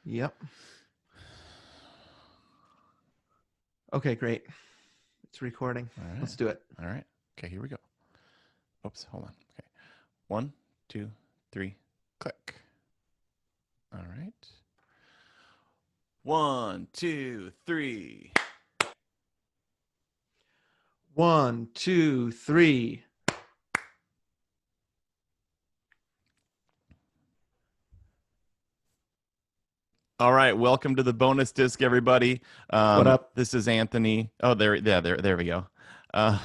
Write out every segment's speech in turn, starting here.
Yep. Okay, great. It's recording. All right. Let's do it. All right. Okay, here we go. Oops, hold on. Okay. 1, 2, 3, click. All right. 1, 2, 3. 1, 2, 3. All right. Welcome to the bonus disc, everybody. What up? This is Anthony. Oh, there we go. Uh,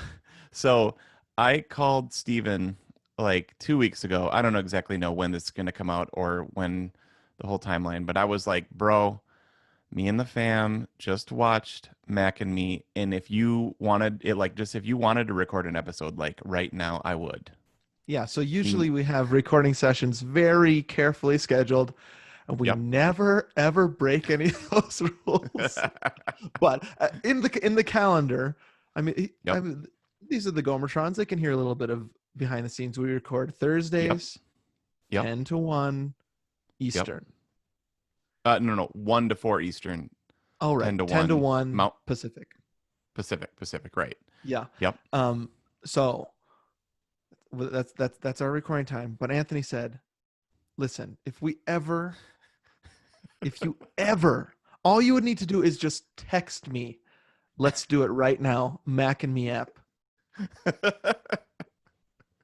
so I called Steven like 2 weeks ago. I don't exactly know when this is going to come out or when the whole timeline, but I was like, bro, me and the fam just watched Mac and Me, and if you wanted it, like, just if you wanted to record an episode, like right now, I would. Yeah, so Mm, usually we have recording sessions very carefully scheduled, and we Yep. never ever break any of those rules. But in the calendar, I mean, I Yep. mean, these are the Gomertrons. They can hear a little bit of behind the scenes. We record Yep. Thursdays, Yep. 10 to 1 Yep. Eastern. No, 1 to 4 Eastern, Oh, right. 10 to 10 to 1 1 Mount Pacific. Pacific, right. Yeah. Yep. So that's our recording time. But Anthony said, listen, if you ever, all you would need to do is just text me. Let's do it right now. Mac and Me app.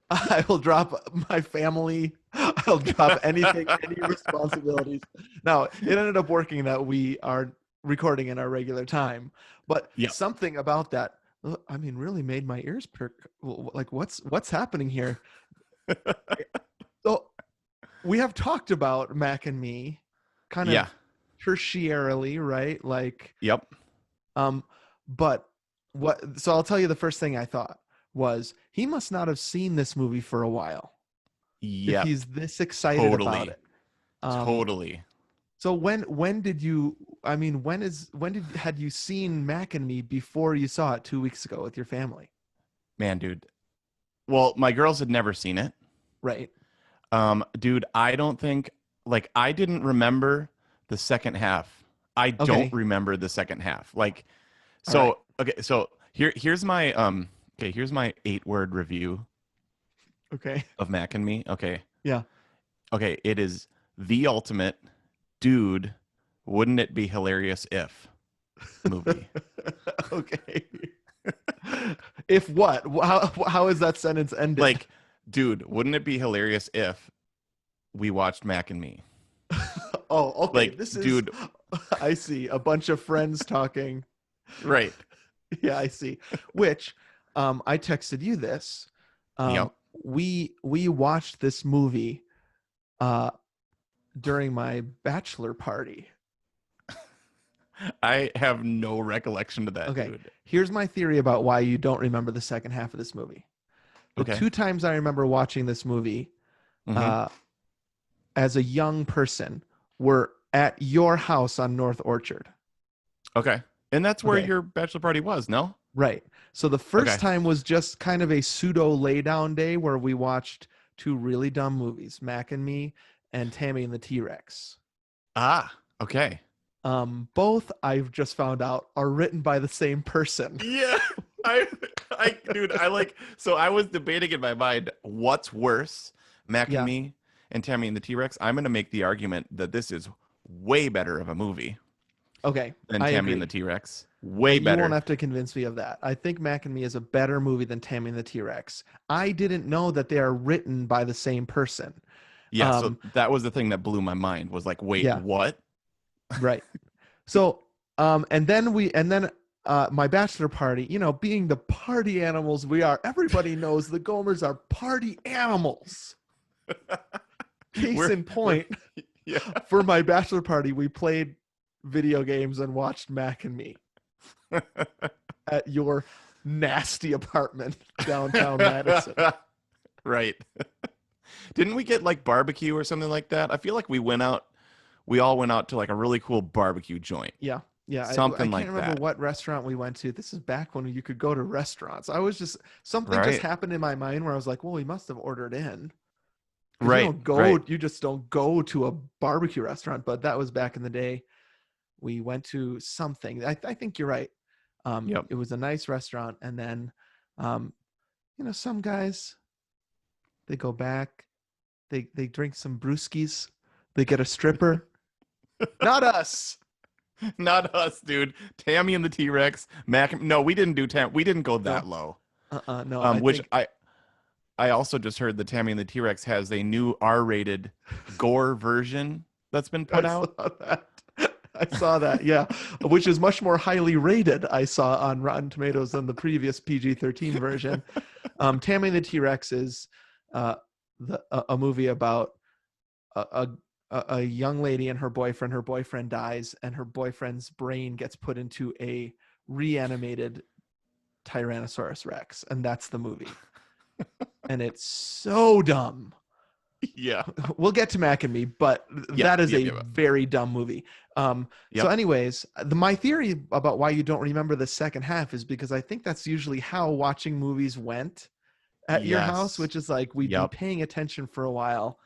I will drop my family. I'll drop anything, any responsibilities. Now, it ended up working that we are recording in our regular time, but Yep. something about that, I mean, really made my ears perk. Like, what's happening here? So we have talked about Mac and Me kind Yeah. of tertiarily, right? Like, Yep. um, but so I'll tell you the first thing I thought was he must not have seen this movie for a while if Yep. he's this excited about Totally. it. Um, Totally. so when did you? I mean, had you seen Mac and Me before you saw it 2 weeks ago with your family? Man, dude. Well, my girls had never seen it. Right. Dude, I don't think, like, I didn't remember the second half. I don't Okay. remember the second half. Like, All right. so okay, so here's my here's my 8-word review Okay. of Mac and Me. Okay. Yeah. Okay, it is the ultimate dude, wouldn't it be hilarious if movie. Okay. If what? How is that sentence ended? Like, dude, wouldn't it be hilarious if we watched Mac and Me? Oh, okay. Like, This is. dude, I see a bunch of friends talking. right. Yeah, I see. Which, I texted you this. Yep. We watched this movie, uh, during my bachelor party. I have no recollection of that, Okay, dude. here's my theory about why you don't remember the second half of this movie. The Okay. two times I remember watching this movie, Mm-hmm. uh, as a young person, were at your house on North Orchard. Okay. And that's where Okay, your bachelor party was, no? right. So the first Okay. time was just kind of a pseudo laydown day where we watched two really dumb movies, Mac and Me and Tammy and the T-Rex. Ah, okay. Both I've just found out are written by the same person. Yeah. I dude, I like, so I was debating in my mind what's worse, Mac and Yeah. Me and Tammy and the T-Rex. I'm gonna make the argument that this is way better of a movie Okay. than I Tammy and agree. the T-Rex. Way You won't better. have to convince me of that. I think Mac and Me is a better movie than Tammy and the T-Rex. I didn't know that they are written by the same person. Yeah, so Um, that was the thing that blew my mind was like, wait, yeah, what? right. So, and then my bachelor party, being the party animals we are, everybody knows the Gomers are party animals. Case we're in we're point, yeah. for my bachelor party, we played video games and watched Mac and Me at your nasty apartment downtown Madison. Right. Didn't we get like barbecue or something like that? I feel like we all went out to like a really cool barbecue joint. Yeah. Yeah. I Something can't like remember that. what restaurant we went to. This is back when you could go to restaurants. Something just Right. happened in my mind where I was like, well, we must have ordered in. because Right, right. you just don't go to a barbecue restaurant. But that was back in the day. We went to something. I think you're right. Yep. It was a nice restaurant, and then, um, some guys, they go back, they drink some brewskis, they get a stripper. Not us. Not us, dude. Tammy and the T-Rex, Mac. No, we didn't do We didn't go No, that low. no. I Which think I also just heard that Tammy and the T-Rex has a new R-rated gore version that's been put I out. saw that. I saw that, yeah, which is much more highly rated. I saw on Rotten Tomatoes than the previous PG-13 version. Tammy and the T-Rex is a movie about a, a young lady and her boyfriend. Her boyfriend dies, and her boyfriend's brain gets put into a reanimated Tyrannosaurus Rex, and that's the movie. And it's so dumb. Yeah. We'll get to Mac and Me, but that is a very dumb movie. So anyways, my theory about why you don't remember the second half is because I think that's usually how watching movies went at your house, which is like we'd be paying attention for a while,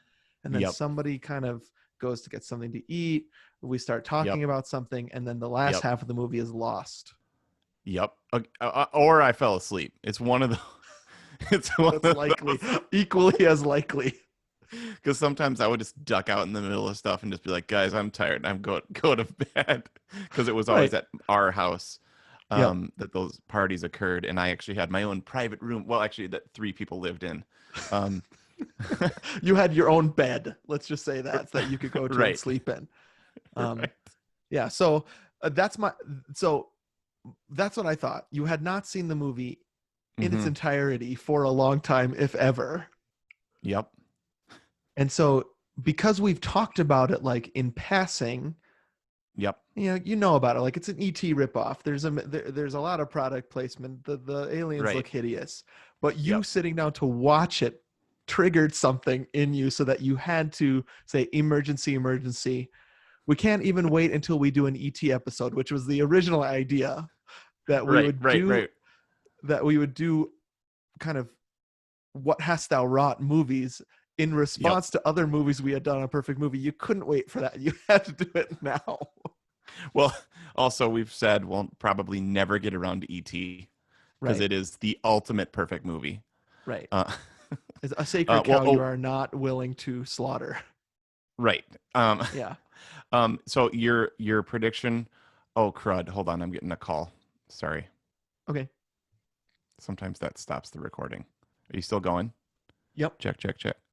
and then somebody kind of goes to get something to eat. We start talking about something, and then the last half of the movie is lost. Yep. Or I fell asleep. It's one of the. It's one That's likely, equally as likely. Because sometimes I would just duck out in the middle of stuff and just be like, "Guys, I'm tired. I'm go to bed." Because it was always at our house that those parties occurred, and I actually had my own private room. Well, actually, that 3 people lived in. You had your own bed. Let's just say that so that you could go to and sleep in. Yeah. So that's what I thought. You had not seen the movie in its entirety for a long time, if ever. Yep. And so because we've talked about it like in passing, you know about it. Like it's an ET ripoff. There's a lot of product placement. The aliens look hideous, but you sitting down to watch it triggered something in you so that you had to say emergency, emergency. We can't even wait until we do an ET episode, which was the original idea that we would do kind of what hast thou wrought movies in response to other movies we had done on Perfect Movie. You couldn't wait for that. You had to do it now. Well, also we've said we'll probably never get around to ET because it is the ultimate perfect movie. Right. It's a sacred cow you are not willing to slaughter. Right. Yeah. So your prediction. Oh crud! Hold on, I'm getting a call. Sorry. Okay. Sometimes that stops the recording. Are you still going? Yep. Check.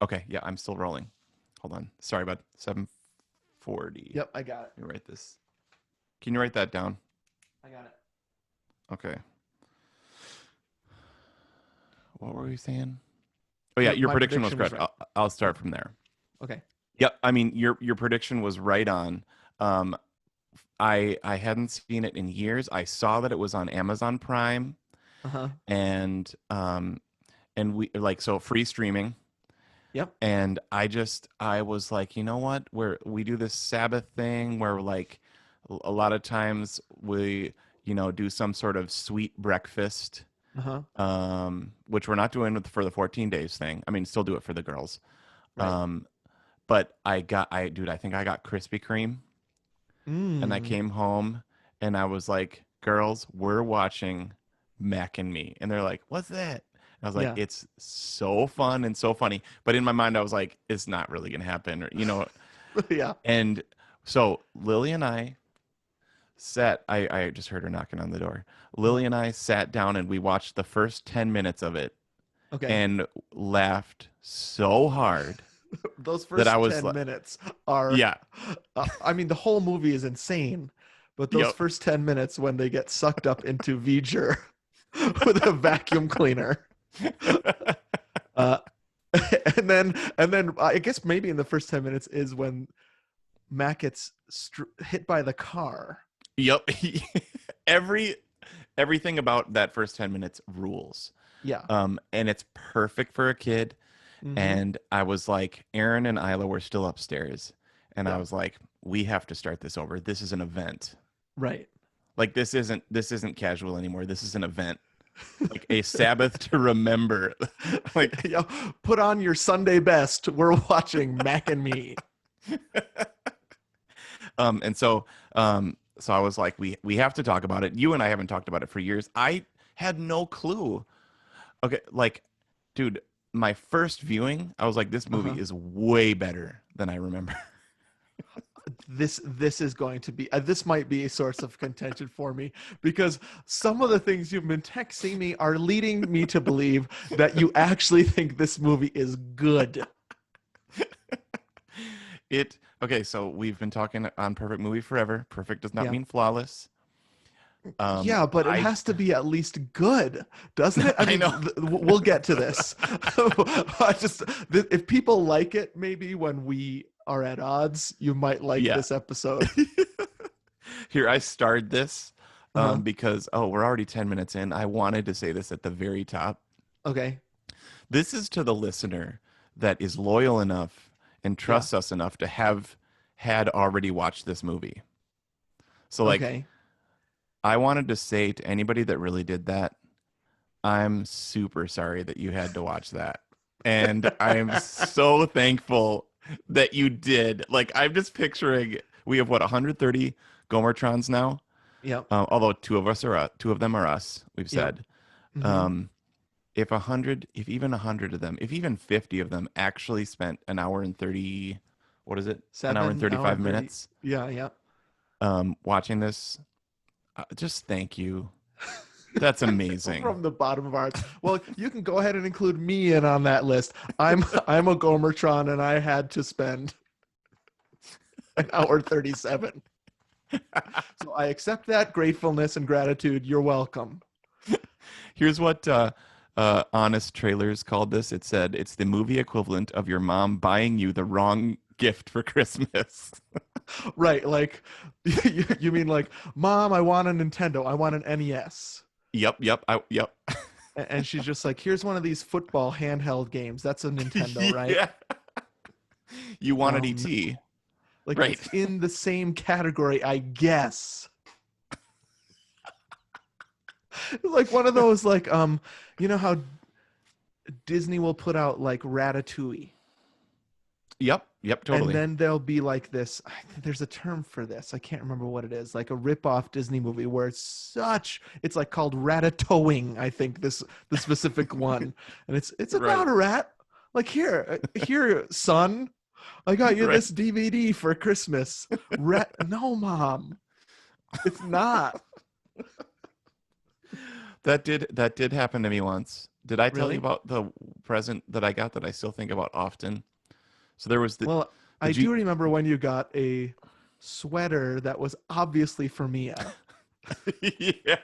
Okay. Yeah, I'm still rolling. Hold on. Sorry about 7:40. Yep, I got it. Let me write this. Can you write that down? I got it. Okay. What were we saying? Oh yeah, your prediction was correct. Right. I'll start from there. Okay. Yep. I mean, your prediction was right on. I hadn't seen it in years. I saw that it was on Amazon Prime. And we so free streaming. Yep. And I was like, you know what? We do this Sabbath thing where like a lot of times we, do some sort of sweet breakfast. Which we're not doing for the 14 days thing. I mean, still do it for the girls. Right. But I think I got Krispy Kreme. And I came home and I was like, girls, we're watching Mac and Me. And they're like, what's that? And I was like, it's so fun and so funny. But in my mind, I was like, it's not really going to happen. Or, Yeah. And so Lily and I I just heard her knocking on the door. Lily and I sat down and we watched the first 10 minutes of it. Okay. And laughed so hard. Those first 10 minutes are, I mean, the whole movie is insane, but those first 10 minutes when they get sucked up into V'ger with a vacuum cleaner. And then I guess maybe in the first 10 minutes is when Mac gets hit by the car. Yep. Everything about that first 10 minutes rules. Yeah. And it's perfect for a kid. And I was like, Aaron and Isla were still upstairs. And I was like, we have to start this over. This is an event. Right. Like this isn't casual anymore. This is an event. like a Sabbath to remember. Like, you know, put on your Sunday best. We're watching Mac and Me. And so I was like, we have to talk about it. You and I haven't talked about it for years. I had no clue. Okay, like, dude, my first viewing, I was like, this movie is way better than I remember. This is going to be this might be a source of contention for me, because some of the things you've been texting me are leading me to believe that you actually think this movie is good. Okay, so we've been talking on Perfect Movie forever. Perfect does not mean flawless. Yeah, but it has to be at least good, doesn't it? I mean, know. We'll get to this. If people like it, maybe when we are at odds, you might like this episode. Here, I starred this because, we're already 10 minutes in. I wanted to say this at the very top. Okay. This is to the listener that is loyal enough and trusts us enough to have had already watched this movie. So, like, I wanted to say to anybody that really did that, I'm super sorry that you had to watch that. And I'm so thankful that you did. Like, I'm just picturing, we have 130 Gomertrons now. Yep. Although two of them are us, we've said. Mm-hmm. If even 100 of them, if even 50 of them actually spent an hour and 30, what is it? An hour and 35 minutes. Yeah. Watching this, just thank you. That's amazing. From the bottom of our hearts. Well, you can go ahead and include me in on that list. I'm a Gomertron, and I had to spend an hour 37. So I accept that gratefulness and gratitude. You're welcome. Here's what Honest Trailers called this. It said, it's the movie equivalent of your mom buying you the wrong gift for Christmas. Right. Like, you mean like, Mom, I want a Nintendo. I want an NES. Yep. And she's just like, here's one of these football handheld games. That's a Nintendo, right? Yeah. You wanted ET. Like, right. It's in the same category, I guess. Like one of those, like, you know how Disney will put out like Ratatouille. Yep, totally. And then there'll be like this, there's a term for this. I can't remember what it is. Like a rip-off Disney movie where it's like called Ratatouille, I think the specific one. And it's about a rat. Like, here, son, I got you this DVD for Christmas. No, Mom. It's not. That did happen to me once. Did I tell Really? you about the present that I got that I still think about often? So there was I do remember when you got a sweater that was obviously for Mia. Yeah.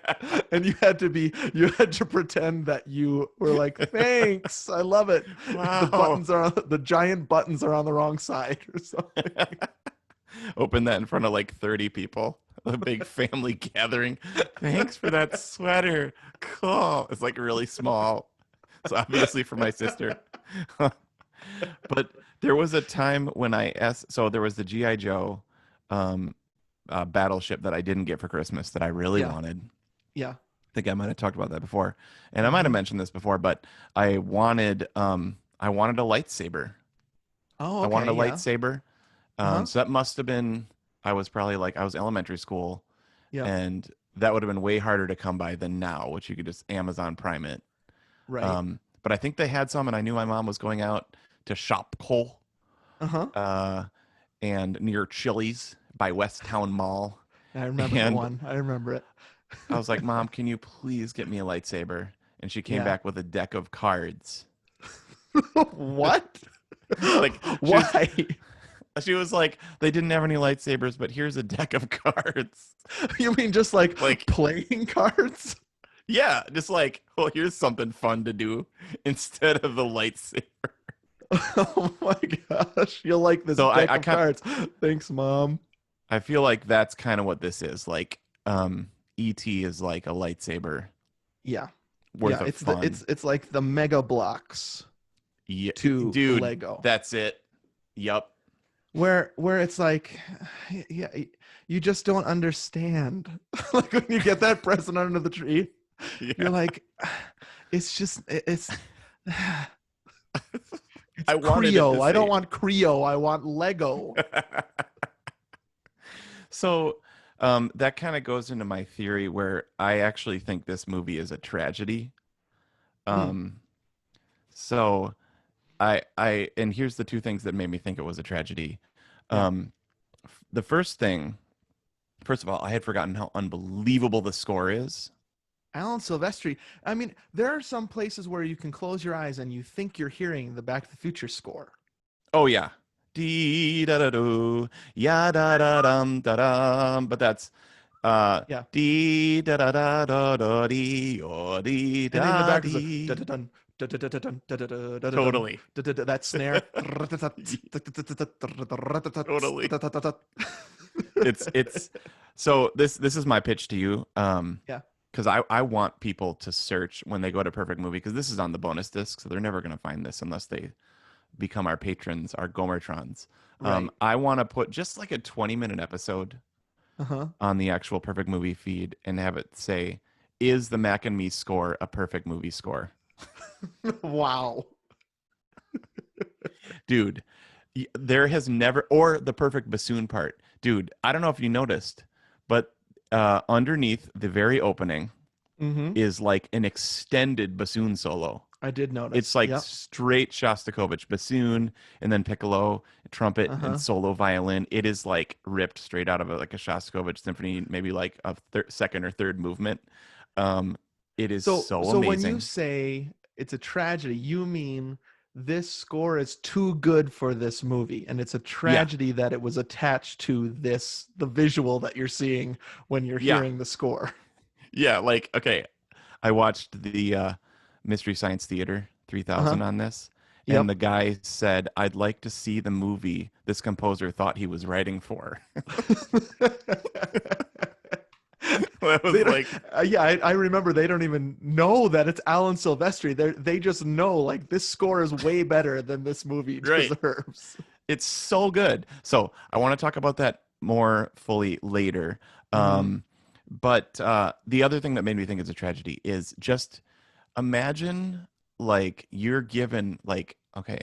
And you had to pretend that you were like, thanks, I love it. Wow. The giant buttons are on the wrong side or something. Open that in front of like 30 people. A big family gathering. Thanks for that sweater. Cool. It's like really small. It's obviously for my sister. But there was a time when so there was the G.I. Joe battleship that I didn't get for Christmas that I really wanted. Yeah. I think I might have talked about that before. And I might have mentioned this before, but I wanted a lightsaber. Oh, okay. I wanted a lightsaber. So that must have been, I was elementary school. Yeah. And that would have been way harder to come by than now, which you could just Amazon Prime it. Right. But I think they had some, and I knew my mom was going out to Shopko. And near Chili's by West Town Mall. I remember one. I remember it. I was like, Mom, can you please get me a lightsaber? And she came back with a deck of cards. What? Like, why? She was like, they didn't have any lightsabers, but here's a deck of cards. You mean just like playing cards? Yeah, just like, well, here's something fun to do instead of the lightsaber. Oh my gosh, you'll like this deck of cards. Thanks, Mom. I feel like that's kind of what this is. Like, E.T. is like a lightsaber. Yeah. Worth of fun. It's like the Mega Bloks to dude, Lego. That's it. Yep. Where it's like, yeah, you just don't understand. Like when you get that present under the tree. You're Yeah. like, it's just it's I wanted it to Creo. I don't say. want Creo. I want Lego. So that kind of goes into my theory where I actually think this movie is a tragedy. Mm, Um, so I and here's the two things that made me think it was a tragedy. yeah. Um, the first thing, first of all, I had forgotten how unbelievable the score is. Alan Silvestri. I mean, there are some places where you can close your eyes and you think you're hearing the Back to the Future score. Oh yeah. Dee da da do, ya da da dum da dum. But that's Yeah. dee da da da da da dee or dee And in the da back is a dee. dun dun dun dun dun dun Totally. that snare. Totally. It's so this is my pitch to you. Yeah. Because I want people to search when they go to Perfect Movie, because this is on the bonus disc, so they're never gonna find this unless they become our patrons, our Gomertrons. Right. I want to put just like a 20-minute episode Uh-huh. on the actual Perfect Movie feed and have it say, "Is the Mac and Me score a perfect movie score?" Wow. Dude, there has never, or the perfect bassoon part. Dude, I don't know if you noticed, but underneath the very opening Mm-hmm. is like an extended bassoon solo. I did It's notice. like Yep. straight Shostakovich bassoon and then piccolo, trumpet, and Uh-huh. solo violin. It is like ripped straight out of like a Shostakovich symphony, maybe like a second or third movement. Um, it is so So when you amazing. say it's a tragedy, you mean this score is too good for this movie, and it's a Yeah, tragedy that it was attached to the visual that you're seeing when you're yeah, hearing the score. yeah. Like, okay, I watched the Mystery Science Theater 3000 Uh-huh. on this, and Yep. the guy said, "I'd like to see the movie this composer thought he was writing for." That was They don't, like, yeah, I remember they don't even know that it's Alan Silvestri. They just know like this score is way better than this movie right. deserves. It's so good. So I want to talk about that more fully later. Mm-hmm. But the other thing that made me think it's a tragedy is just imagine like you're given like, okay,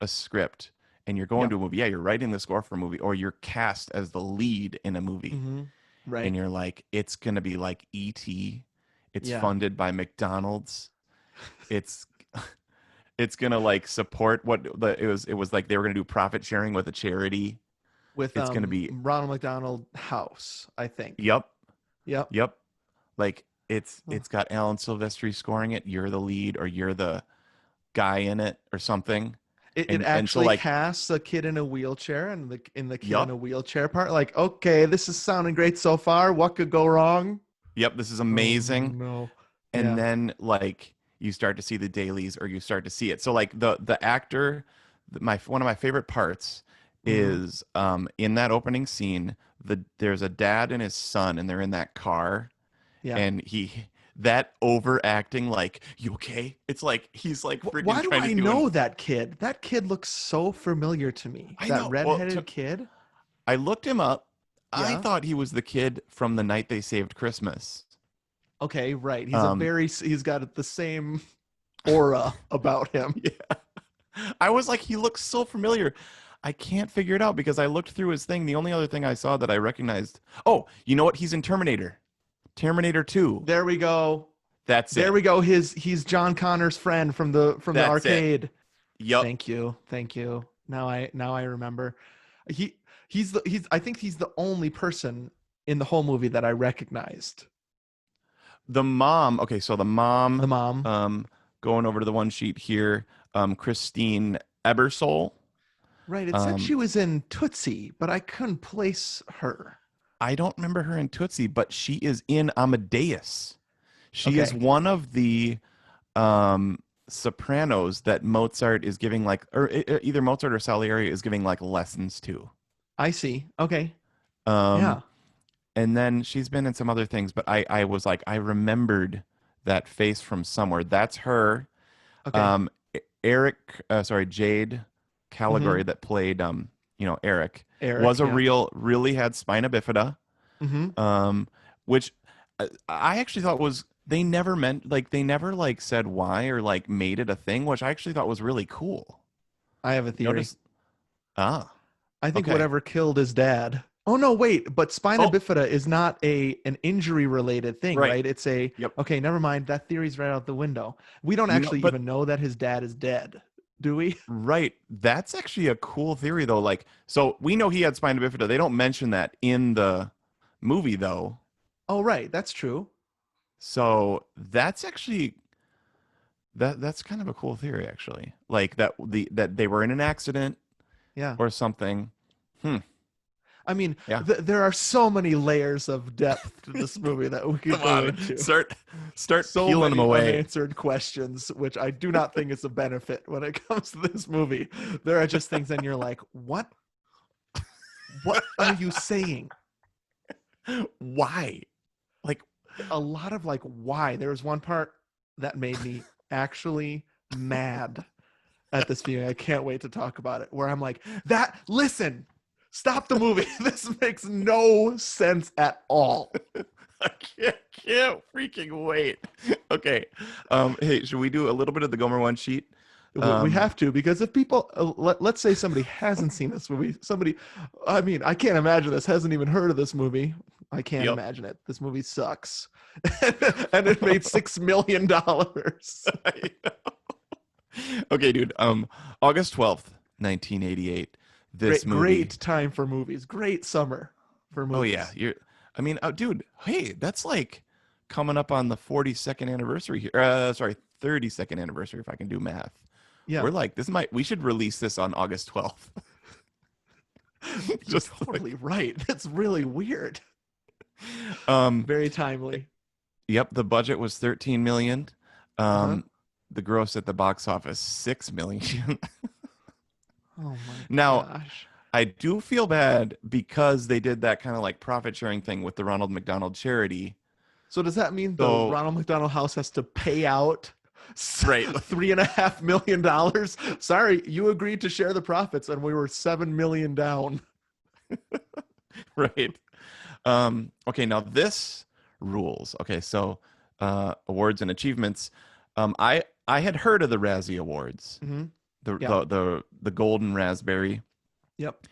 a script and you're going Yep. to a movie. Yeah, you're writing the score for a movie, or you're cast as the lead in a movie. Mm-hmm. And Right. you're like, it's gonna be like E.T. It's Yeah. funded by McDonald's. It's it's gonna like support what it was like they were gonna do profit sharing with a charity. With It's gonna be Ronald McDonald House, I think. yep, Yep. yep. Like Oh. it's got Alan Silvestri scoring it. You're the lead, or you're the guy in it, or something. It And so actually like, casts a kid in a wheelchair, and the kid in yep, a wheelchair part. Like, okay, this is sounding great so far. What could go wrong? yep. This is Oh amazing. no. And Yeah. then like you start to see the dailies, or you start to see it. So like the actor, my one of my favorite parts Mm-hmm. is in that opening scene. There's a dad and his son, and they're in that car, Yeah. and that overacting, like, you okay? It's like he's like freaking Why do trying to I do an. know that kid? That kid looks so familiar to me. I That know. Well, redheaded kid. I looked him up. I Yeah. thought he was the kid from The Night They Saved Christmas. Okay, right. Um, He's got the same aura about him. yeah. I was like, he looks so familiar. I can't figure it out because I looked through his thing. The only other thing I saw that I recognized. Oh, you know what? He's in Terminator. Terminator 2. There we go. That's There it. we go. He's John Connor's friend from the That's it. arcade. Yup. Thank you. Thank you. Now I remember. He he's I think he's the only person in the whole movie that I recognized. The mom. Okay, so the The mom, mom. um, going over to the one sheet here, Christine Ebersole. Right. It said Um, she was in Tootsie, but I couldn't place her. I don't remember her in Tootsie, but she is in Amadeus. She is Okay. one of the sopranos that Mozart is giving like, or either Mozart or Salieri is giving like lessons to. I see. Okay. Um, Yeah. and then she's been in some other things, but I was like, I remembered that face from somewhere. That's her. Okay. Jade Mm-hmm. Caligari that played, Eric, was Eric. a Yeah. really had spina bifida, Mm-hmm. which I actually thought was they never meant like they never like said why or like made it a thing, which I actually thought was really cool. I have a theory. Notice ah, I think okay. whatever killed his dad. Oh no, wait, but spina Oh, bifida is not an injury related thing, right. right? It's a Yep. okay, never mind. That theory's right out the window. We don't No, actually but even know that his dad is dead, do we? right. That's actually a cool theory though. Like so we know he had spina bifida. They don't mention that in the movie though. Oh right, that's true. So that's actually that's kind of a cool theory actually. Like that they were in an accident Yeah. or something. Hmm. I mean, Yeah. there are so many layers of depth to this movie that we could Come go on. into. Start So peeling them many away. unanswered questions, which I do not think is a benefit when it comes to this movie. There are just things, and you're like, what? What are you saying? Why? Like A lot of like, why? There was one part that made me actually mad at this viewing. I can't wait to talk about it. Where I'm like, listen, stop the movie. This makes no sense at all. I can't freaking wait. Okay. Hey, should we do a little bit of the Gomer One sheet? We have to, because if people let's say somebody hasn't seen this movie, I mean, I can't imagine this, hasn't even heard of this movie. I can't Yep. imagine it. This movie sucks. And it made $6 million. Okay, dude. August 12th, 1988. This movie. Great time for movies. Great summer for movies. Oh yeah, dude. Hey, that's like coming up on the 42nd anniversary here. Sorry, 32nd anniversary if I can do math. Yeah. We're like we should release this on August 12th. Just totally right. That's really weird. Um, Very timely. Yep, the budget was 13 million. Uh-huh. The gross at the box office 6 million. Oh my Now, gosh. I do feel bad because they did that kind of like profit sharing thing with the Ronald McDonald charity. So does that mean the So, Ronald McDonald House has to pay out right. $3.5 million? Sorry, you agreed to share the profits, and we were 7 million down. Right. Okay, now this rules. Okay, so awards and achievements. I had heard of the Razzie Awards, Mm-hmm. the Golden Raspberry. Yep.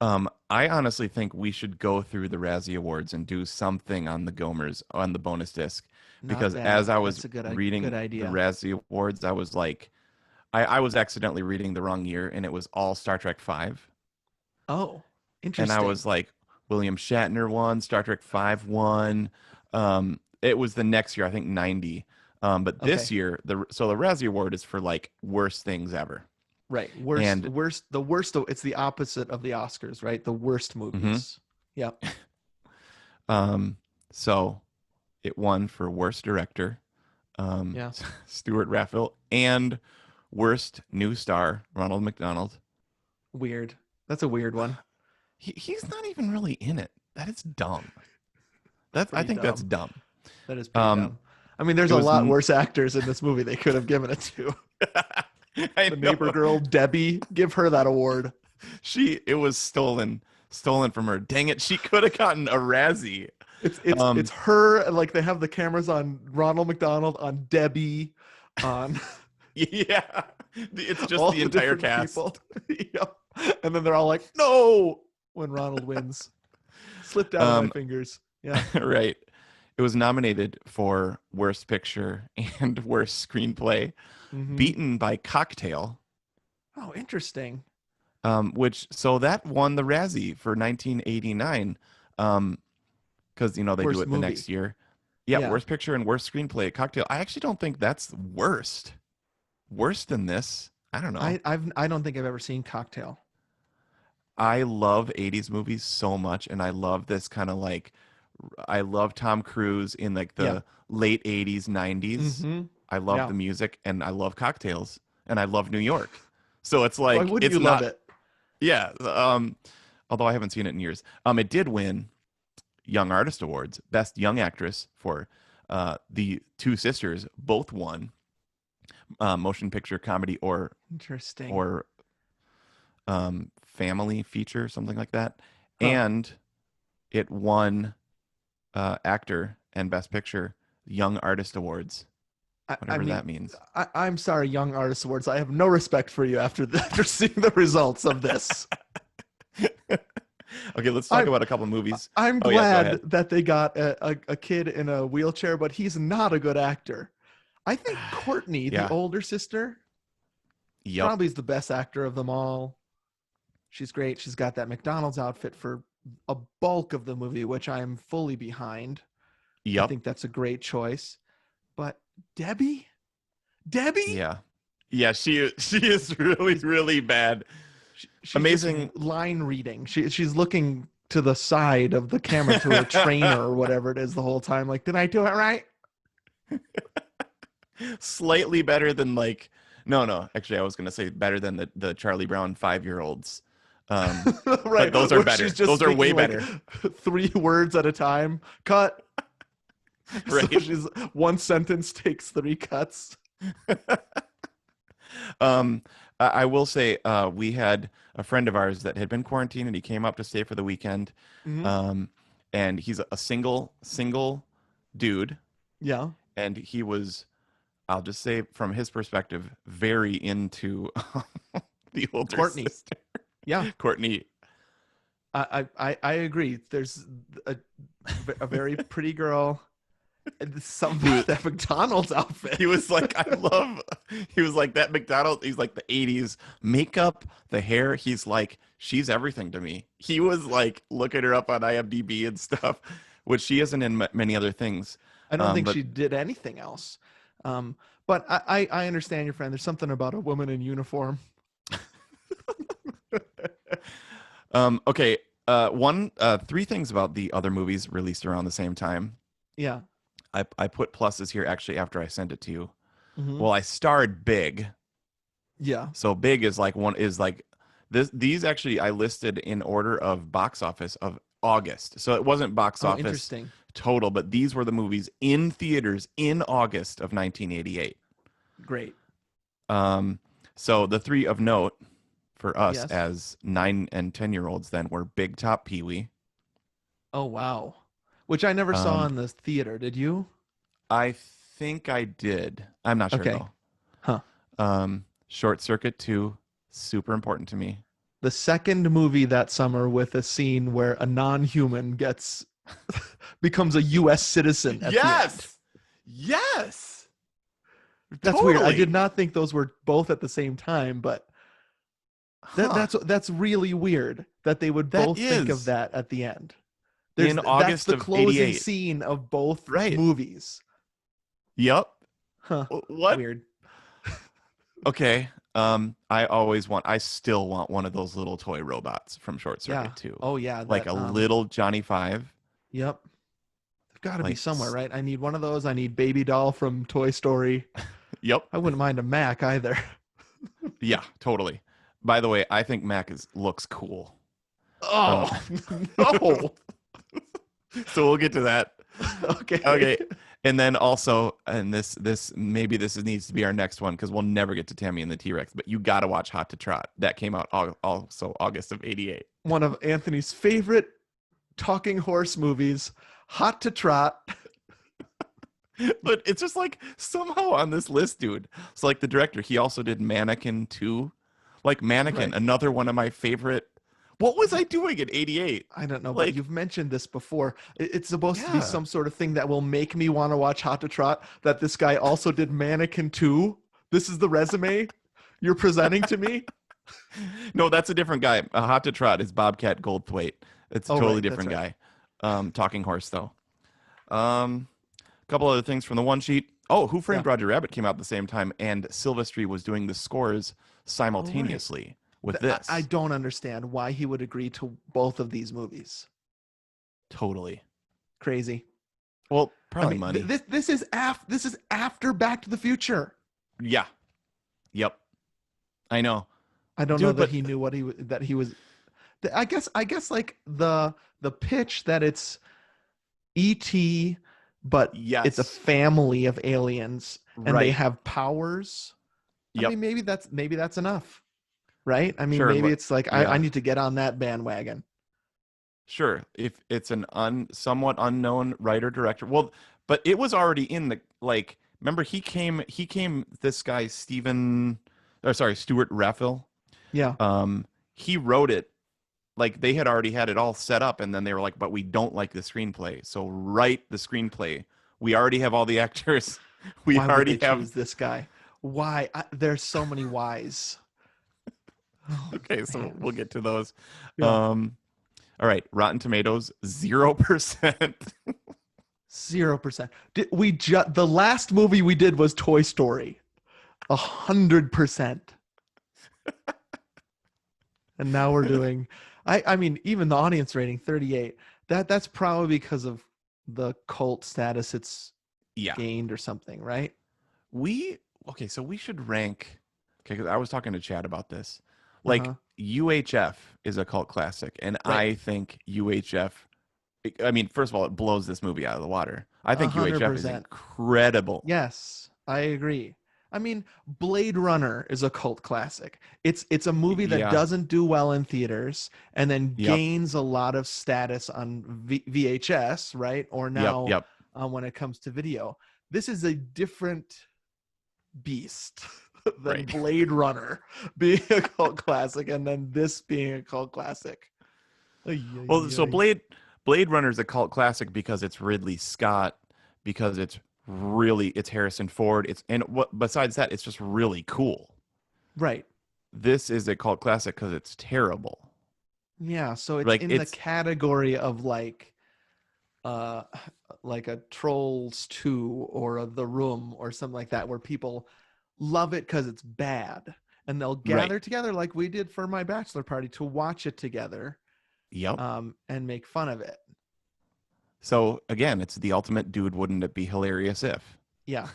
I honestly think we should go through the Razzie Awards and do something on the Gomers on the bonus disc, Not because bad. as I was That's a good reading the idea. Razzie Awards, I was like, I was accidentally reading the wrong year, and it was all Star Trek Five, Oh, and interesting. I was like, William Shatner won, Star Trek Five won. It was the next year, I think 90. But this year, the Razzie Award is for like worst things ever. Right. And the worst. It's the opposite of the Oscars, right? The worst movies. Mm-hmm. Yeah. So it won for worst director, Stuart Raffel, and worst new star, Ronald McDonald. Weird. That's a weird one. He's not even really in it. That is dumb. I think dumb. that's dumb. That is pretty dumb. I mean, there's a lot worse actors in this movie they could have given it to. The neighbor girl, Debbie, give her that award. It was stolen from her. Dang it. She could have gotten a Razzie. It's her, like they have the cameras on Ronald McDonald, on Debbie, on yeah. It's just the entire cast. Yep. And then they're all like, no, when Ronald wins. Slipped out of my fingers. Yeah. Right. It was nominated for Worst Picture and Worst Screenplay, beaten by Cocktail. Oh, interesting. So that won the Razzie for 1989. Because they worst do it movie. The next year. Yeah, Worst Picture and Worst Screenplay, Cocktail. I actually don't think that's worst. Worse than this. I don't know. I don't think I've ever seen Cocktail. I love 80s movies so much, and I love this kind of like, I love Tom Cruise in like the late 80s, 90s. I love the music, and I love cocktails, and I love New York. So it's like, why wouldn't you love it? Yeah. Although I haven't seen it in years. It did win Young Artist Awards, Best Young Actress for the two sisters, both won motion picture, comedy, or interesting, or family feature, something like that. And it won actor and best picture Young Artist Awards, I whatever mean, that means. I'm sorry, Young Artist Awards. I have no respect for you after seeing the results of this. Okay, let's talk I'm about a couple movies. I'm Oh yeah, go glad ahead. that they got a kid in a wheelchair, but he's not a good actor. I think Courtney, the Yeah. older sister, Yep. probably is the best actor of them all. She's great. She's got that McDonald's outfit for a bulk of the movie, which I am fully behind. I Yep. think that's a great choice. But Debbie, Yeah. Yeah, she is really really bad. she's just Amazing. line reading. She's looking to the side of the camera to her trainer or whatever it is the whole time. Like, did I do it right? Slightly better than like no, actually I was gonna say better than the Charlie Brown 5-year-olds. Right. But those are Where better. she's just Those are way speaking like better. 3 words at a time. Cut. Right. So she's one sentence takes 3 cuts. I will say we had a friend of ours that had been quarantined and he came up to stay for the weekend. Mhm. And he's a single dude, Yeah. and he was, I'll just say from his perspective, very into the older Courtney. sister, Yeah. Courtney. I agree. There's a very pretty girl. And some He was, that McDonald's outfit. he was like, he was like that McDonald's, he's like the 80s makeup, the hair. He's like, she's everything to me. He was like looking her up on IMDb and stuff, which she isn't in many other things. I don't think But she did anything else. But I understand your friend. There's something about a woman in uniform. Okay. Three things about the other movies released around the same time. Yeah. I put pluses here actually after I sent it to you. Mm-hmm. Well, I starred Big. Yeah. So Big is like this. These actually I listed in order of box office of August. So it wasn't box office Interesting. total, but these were the movies in theaters in August of 1988. Great. So the three of note for us Yes. as 9 and 10-year-olds then were Big Top Pee Wee. Oh wow. Which I never saw in the theater. Did you? I think I did. I'm not sure Okay. though. Huh. Short Circuit 2, super important to me. The second movie that summer with a scene where a non-human gets becomes a U.S. citizen. At the end. Yes. That's Totally. weird. I did not think those were both at the same time, but that's really weird that they would both think of that at the end. In August that's the of closing 88. scene of both Right. movies. Yep. Huh. What? Weird. Okay. I still want one of those little toy robots from Short Circuit 2. Oh yeah. Like a little Johnny Five. Yep. They've got to be Like somewhere, right? I need one of those. I need Baby Doll from Toy Story. Yep. I wouldn't mind a Mac either. Yeah, totally. By the way, I think Mac looks cool. Oh no. So we'll get to that. Okay. Okay. And then also, and this needs to be our next one because we'll never get to Tammy and the T-Rex, but you got to watch Hot to Trot. That came out also August of 88. One of Anthony's favorite talking horse movies, Hot to Trot. But it's just like somehow on this list, dude. So like the director, he also did Mannequin 2. Like Mannequin, Right. another one of my favorite. What was I doing in 88? I don't know, Like- but you've mentioned this before. It's supposed to Yeah. be some sort of thing that will make me want to watch Hot to Trot, that this guy also did Mannequin 2. This is the resume you're presenting to me? No, that's a different guy. Hot to Trot is Bobcat Goldthwait. It's a Oh, totally right, different that's guy. Talking horse though. A couple other things from the one sheet. Oh, Who Framed Yeah. Roger Rabbit came out at the same time, and Silvestri was doing the scores simultaneously with this. I don't understand why he would agree to both of these movies. Totally. Crazy. Well, probably I mean, money. This is after Back to the Future. Yeah. Yep. I know. I don't Dude, know that but- he knew what that he was. I guess like the pitch that it's E.T., but Yes. it's a family of aliens and they Right. have powers. Yep. I mean, maybe that's enough, right? I mean, Sure, maybe look, it's like yeah. I need to get on that bandwagon. Sure. If it's an somewhat unknown writer director. Well, but it was already in the like. Remember, he came. This guy Stephen, or sorry, Stuart Raffel. Yeah. He wrote it. Like they had already had it all set up, and then they were like, "But we don't like the screenplay, so write the screenplay. We already have all the actors. We Why would they already have." choose this guy? Why? There's so many whys. Oh, Okay, so man. we'll get to those. Yeah. All right, Rotten Tomatoes 0%. 0%. The last movie we did was Toy Story. 100%. And now we're doing I mean, even the audience rating 38. That's probably because of the cult status it's Yeah. gained or something, right? Okay, so we should rank. Okay, 'cause I was talking to Chad about this. Like Uh-huh. UHF is a cult classic, and Right. I think UHF. I mean, first of all, it blows this movie out of the water. I think UHF is 100%. incredible. Yes, I agree. I mean, Blade Runner is a cult classic. It's a movie that Yeah. doesn't do well in theaters and then Yep. gains a lot of status on VHS, right? Or Yep. now Yep. when it comes to video. This is a different beast than Right. Blade Runner being a cult classic and then this being a cult classic. Ay, ay, Well, so ay. Blade Runner is a cult classic because it's Ridley Scott, because it's Harrison Ford. And what besides that, it's just really cool. Right. This is a cult classic because it's terrible. Yeah, so it's Like in the it's category of uh like a Trolls 2 or a The Room or something like that where people love it because it's bad and they'll right. gather together like we did for my bachelor party to watch it together Yep. and make fun of it. So again, it's the ultimate dude. Wouldn't it be hilarious if? Yeah.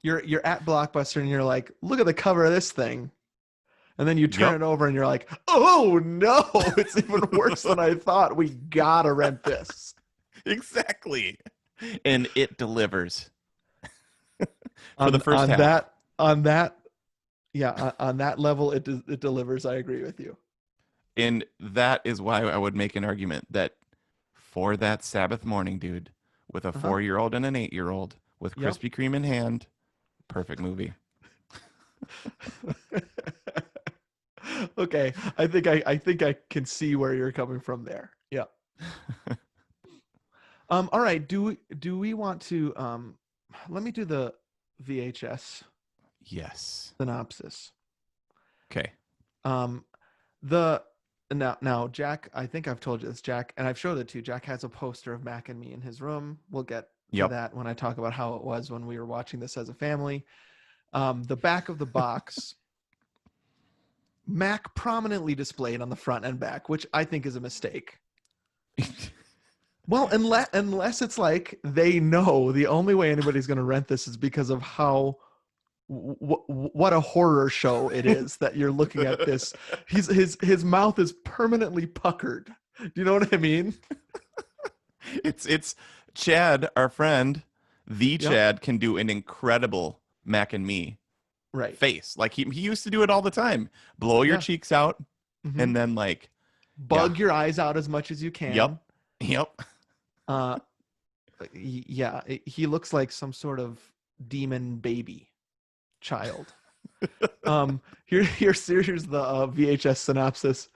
You're at Blockbuster and you're like, look at the cover of this thing. And then you turn Yep. it over and you're like, oh no, it's even worse than I thought. We gotta rent this. Exactly. And it delivers for the first On half. that on that level it delivers. I agree with you. And that is why I would make an argument that for that Sabbath morning dude with a 4-year-old and an 8-year-old with Yep. Krispy Kreme in hand, perfect movie. Okay, I think I can see where you're coming from there. Yeah. All right, do we want to let me do the VHS Yes. synopsis. Okay. The now Jack, I think I've told you this, Jack, and I've showed it to you. Jack has a poster of Mac and me in his room. We'll get to Yep. that when I talk about how it was when we were watching this as a family. The back of the box, Mac prominently displayed on the front and back, which I think is a mistake. Well, unless it's like they know the only way anybody's going to rent this is because of how what a horror show it is that you're looking at this. His mouth is permanently puckered. Do you know what I mean? It's Chad, our friend, the Yep. Chad can do an incredible Mac and me Right. face. Like he used to do it all the time. Blow your Yeah. cheeks out Mhm. and then like Bug your eyes out as much as you can. Yep. Yeah, he looks like some sort of demon baby child. Here's the VHS synopsis.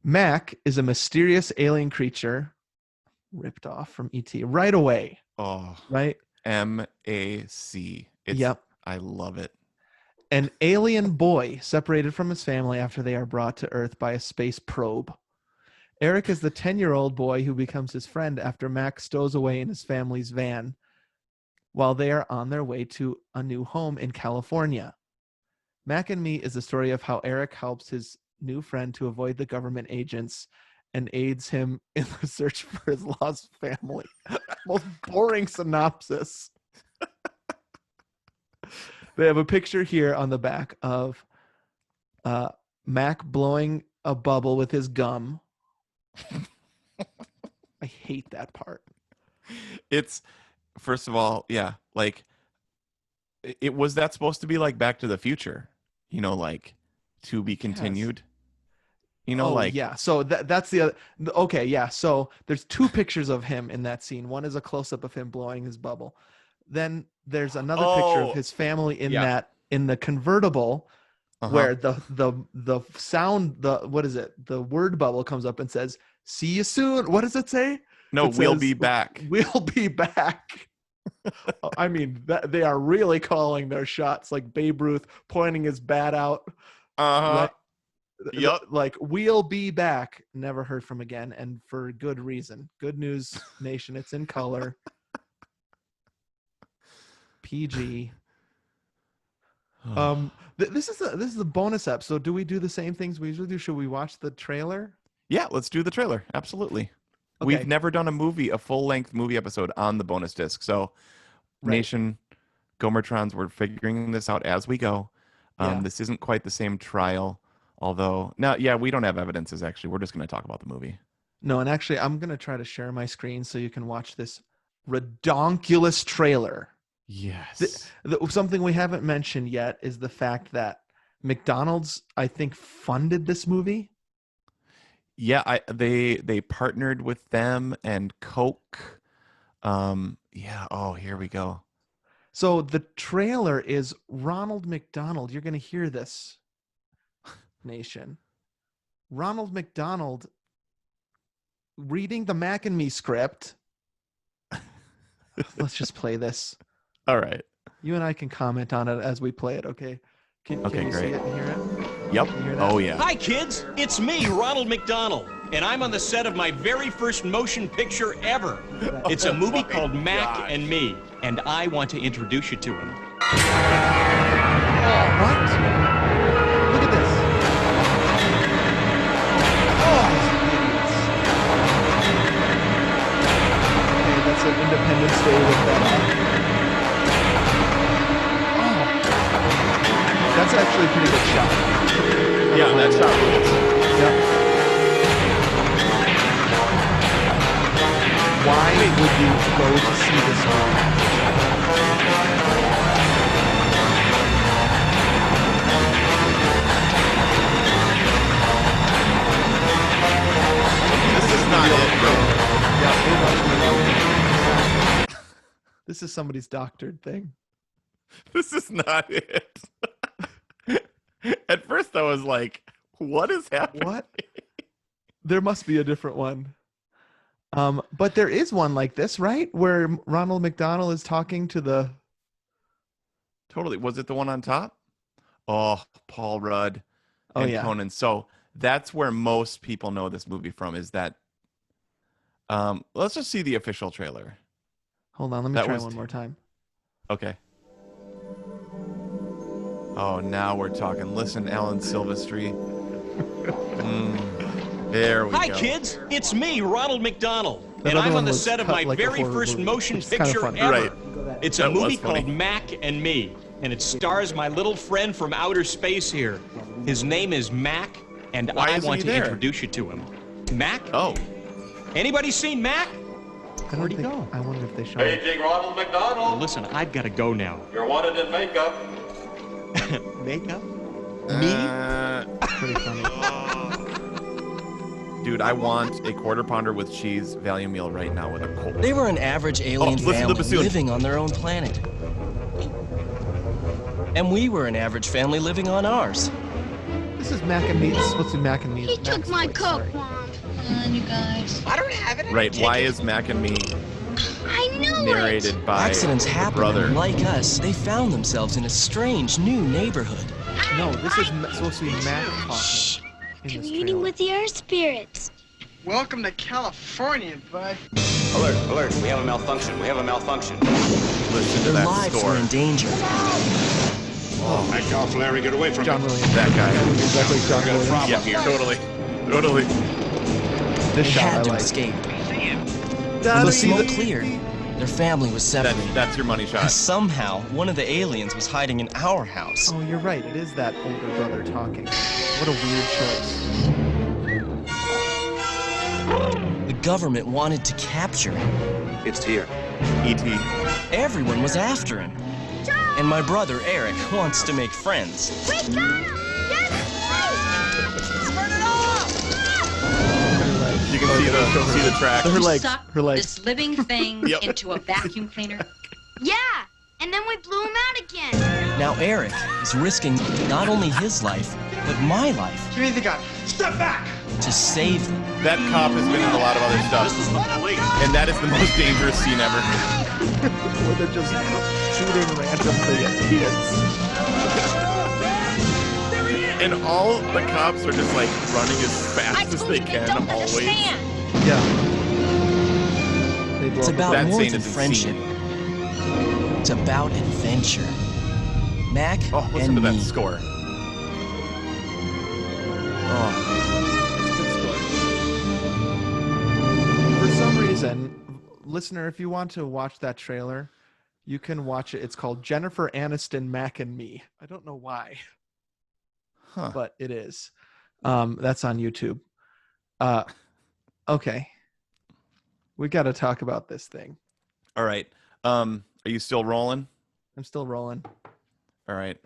Mac is a mysterious alien creature ripped off from ET right away. Oh, right? MAC. Yep. I love it. An alien boy separated from his family after they are brought to Earth by a space probe. Eric is the 10-year-old boy who becomes his friend after Mac stows away in his family's van while they are on their way to a new home in California. Mac and Me is the story of how Eric helps his new friend to avoid the government agents and aids him in the search for his lost family. Most boring synopsis. They have a picture here on the back of Mac blowing a bubble with his gum. I hate that part. It's, first of all, yeah, like it was that supposed to be like Back to the Future, like to be continued. You know, like yeah. So that's the other. Okay, yeah. So there's two pictures of him in that scene. One is a close up of him blowing his bubble. Then there's another picture of his family in the convertible, where the sound, what is it? The word bubble comes up and says, "See you soon." What does it say? No, we'll be back. We'll be back. I mean, they are really calling their shots, like Babe Ruth pointing his bat out. Right? Yep. Like, we'll be back. Never heard from again, and for good reason. Good News Nation. It's in color. PG. This is the bonus episode. Do we do the same things we usually do? Should we watch the trailer? Yeah, let's do the trailer. Absolutely. Okay. We've never done a full-length movie episode on the bonus disc. So, Nation, Gomertrons, we're figuring this out as we go. This isn't quite the same trial, although we don't have evidences. Actually, we're just going to talk about the movie. No, and actually, I'm going to try to share my screen so you can watch this redonkulous trailer. Yes. Something we haven't mentioned yet is the fact that McDonald's, I think, funded this movie. Yeah, they partnered with them and Coke. Here we go. So the trailer is Ronald McDonald. You're going to hear this, Nation. Ronald McDonald reading the Mac and Me script. Let's just play this. All right. You and I can comment on it as we play it, okay? Can you great. see it and hear it? Yep. Oh, yeah. Hi, kids. It's me, Ronald McDonald, and I'm on the set of my very first motion picture ever. It's a movie called Mac and Me, and I want to introduce you to him. What? Look at this. Okay, that's an Independence Day with that. That's actually a pretty good shot. Yeah, that shot rules. Yeah. Why would you go to see this movie? This is not it, bro. Yeah, this is somebody's doctored thing. This is not it. At first I was like, what is happening? What? There must be a different one. But there is one like this, right? Where Ronald McDonald is talking to the... Totally. Was it the one on top? Oh, Paul Rudd and Conan. So that's where most people know this movie from, is that... let's just see the official trailer. Hold on, let me try one more time. Okay. Oh, now we're talking. Listen, Alan Silvestri. There we go. Hi, kids. It's me, Ronald McDonald, and I'm on the set of my very first motion picture ever. Right. It's a movie called Mac and Me, and it stars my little friend from outer space here. His name is Mac, and I want to introduce you to him. Mac? Oh. Anybody seen Mac? Where'd he go? I wonder if they shot him. Paging Ronald McDonald. Well, listen, I've got to go now. You're wanted in makeup. Makeup? Me? Pretty funny. Dude, I want a quarter pounder with cheese value meal right now with a Coke. They were an average alien family living on their own planet. And we were an average family living on ours. This is Mac and Me. This is supposed to be Mac and Me. He took my Coke, Mom. Come on, you guys. I don't have it. Right, why is Mac and Me narrated by accidents happen, brother? And like us, they found themselves in a strange new neighborhood. No, this is supposed to be Mac talking. Communing with the earth spirits. Welcome to California, bud. Alert, alert. We have a malfunction. We have a malfunction. Listen to Their that lives score. were in danger. Oh. Back off, Larry. Get away from John me. Williams. That guy. Exactly, John We got a Williams. problem Yeah, here. totally. This They shot I had to like. escape. Daddy, When the smoke cleared, their family was separated. That's your money shot. Somehow, one of the aliens was hiding in our house. Oh, you're right. It is that older brother talking. What a weird choice. The government wanted to capture him. It's here. E.T. Everyone was after him. And my brother, Eric, wants to make friends. We got him! Yes! Turn it off! You can see the track. Her legs. Suck Her legs. this living thing Yep. into a vacuum cleaner. Yeah, and then we blew him out again. Now Eric is risking not only his life, but my life Give me the gun. Step back! to save them. That cop has been in a lot of other stuff. This is the police. And that is the most dangerous scene ever. Where they're just shooting randomly at kids. And all the cops are just like running as fast as they can always. Yeah. They blow It's up about That more scene than is friendship. insane. It's about adventure. Mac Oh, listen and to that me. score. Oh, For some reason, listener, if you want to watch that trailer, you can watch it. It's called Jennifer Aniston, Mac and Me. I don't know why, huh. but it is. That's on YouTube. Okay. We got to talk about this thing. All right. Are you still rolling? I'm still rolling. All right.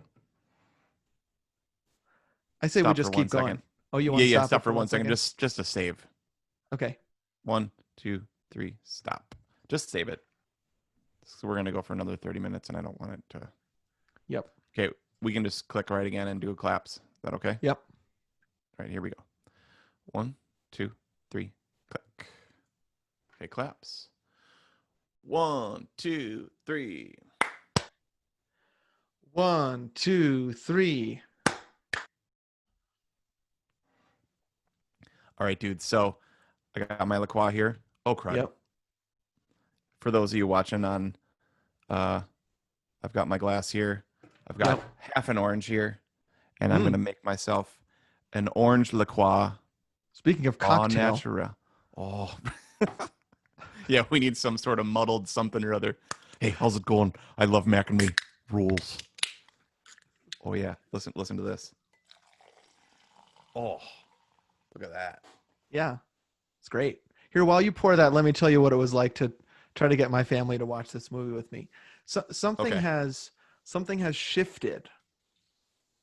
I say Stop we just for 1 keep going. second. Oh, you want to Yeah, stop, stop it for 1 second. Just a save. Okay. 1, 2, 3, stop. Just save it. So we're gonna go for another 30 minutes, and I don't want it to. Yep. Okay, we can just click right again and do a claps. Is that okay? Yep. All right, here we go. 1, 2, 3, click. Okay, claps. 1, 2, 3. 1, 2, 3. All right, dude. So I got my La Croix here. Oh, crud. Yep. For those of you watching on, I've got my glass here. I've got half an orange here, and I'm going to make myself an orange La Croix. Speaking of cocktail. Natural. Oh. Yeah, we need some sort of muddled something or other. Hey, how's it going? I love Mac and Me. Rules. Oh, yeah. Listen to this. Oh, look at that. Yeah, it's great. Here, while you pour that, let me tell you what it was like to try to get my family to watch this movie with me. So something has shifted.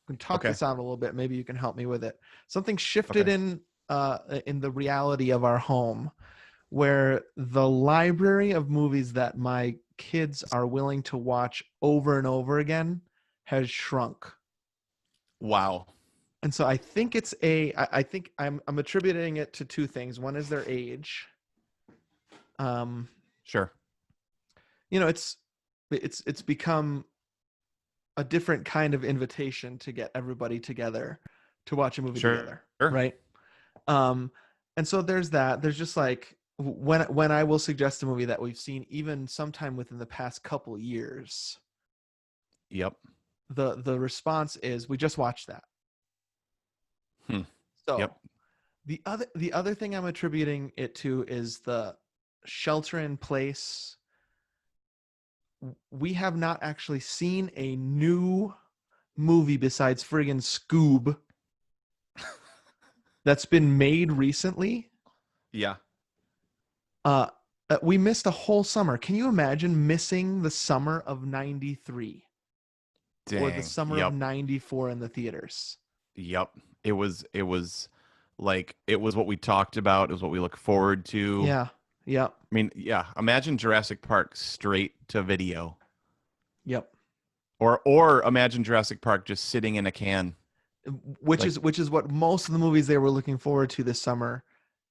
We can talk this out a little bit. Maybe you can help me with it. Something shifted in the reality of our home, where the library of movies that my kids are willing to watch over and over again has shrunk. Wow. And so I think I think I'm attributing it to two things. One is their age. Sure. You know, it's become a different kind of invitation to get everybody together to watch a movie together. Sure. Right. And so there's that. There's just like when I will suggest a movie that we've seen even sometime within the past couple years. Yep. The response is, we just watched that. So the other thing I'm attributing it to is the shelter in place. We have not actually seen a new movie besides friggin' Scoob that's been made recently. Yeah. We missed a whole summer. Can you imagine missing the summer of '93? Dang. Or the summer of '94 in the theaters? Yep. It was like, it was what we talked about. It was what we look forward to. Yeah. Yep. I mean, yeah. Imagine Jurassic Park straight to video. Yep. Or imagine Jurassic Park just sitting in a can. Which is what most of the movies they were looking forward to this summer.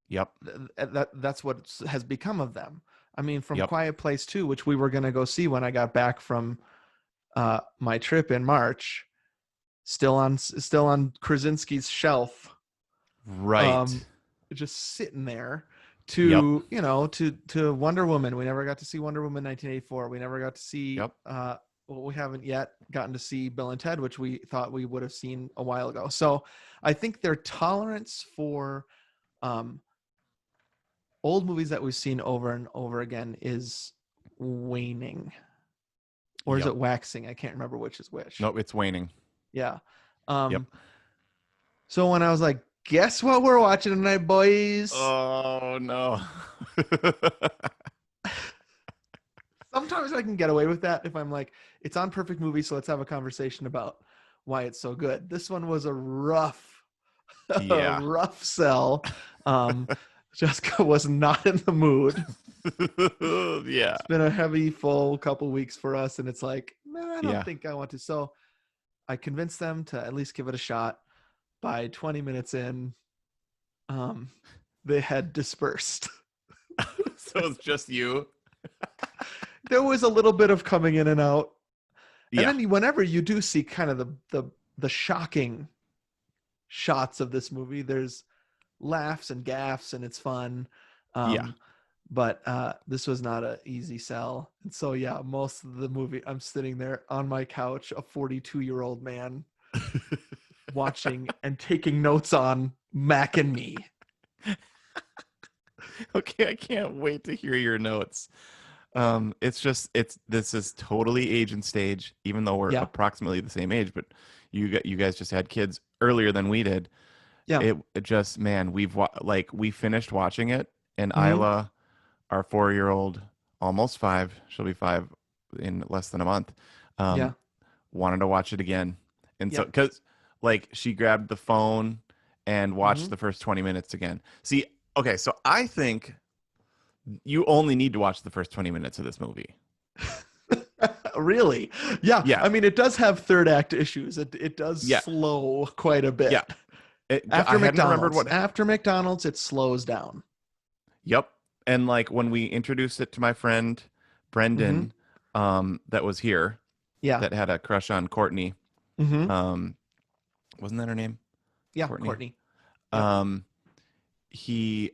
Yep. That's what has become of them. I mean, from Quiet Place 2, which we were going to go see when I got back from my trip in March, still on Krasinski's shelf. Right. Just sitting there. To to Wonder Woman. We never got to see Wonder Woman 1984. We never got to see we haven't yet gotten to see Bill and Ted, which we thought we would have seen a while ago. So I think their tolerance for old movies that we've seen over and over again is waning. Or is it waxing? I can't remember which is which. Nope, it's waning. Yeah. So when I was like, guess what we're watching tonight, boys? Oh, no. Sometimes I can get away with that if I'm like, it's on Perfect Movie, so let's have a conversation about why it's so good. This one was a rough sell. Jessica was not in the mood. Yeah. It's been a heavy, full couple weeks for us, and it's like, I don't Yeah. think I want to. So I convinced them to at least give it a shot. By 20 minutes in, they had dispersed. So it's just you. There was a little bit of coming in and out. And Yeah. then whenever you do see kind of the shocking shots of this movie, there's laughs and gaffs and it's fun. Yeah. But this was not an easy sell. And so, yeah, most of the movie, I'm sitting there on my couch, a 42-year-old man watching and taking notes on Mac and Me. Okay, I can't wait to hear your notes. This is totally age and stage, even though we're approximately the same age, but you guys just had kids earlier than we did. Yeah. It just, man, we finished watching it, and Isla, our 4-year-old, almost 5, she'll be 5 in less than a month, wanted to watch it again. And so, because like she grabbed the phone and watched the first 20 minutes again. See, okay, so I think you only need to watch the first 20 minutes of this movie. Really? Yeah. Yeah. I mean, it does have third act issues. It does slow quite a bit. Yeah. After McDonald's, it slows down. Yep. And like when we introduced it to my friend Brendan, that was here, that had a crush on Courtney. Wasn't that her name? Yeah, Courtney. He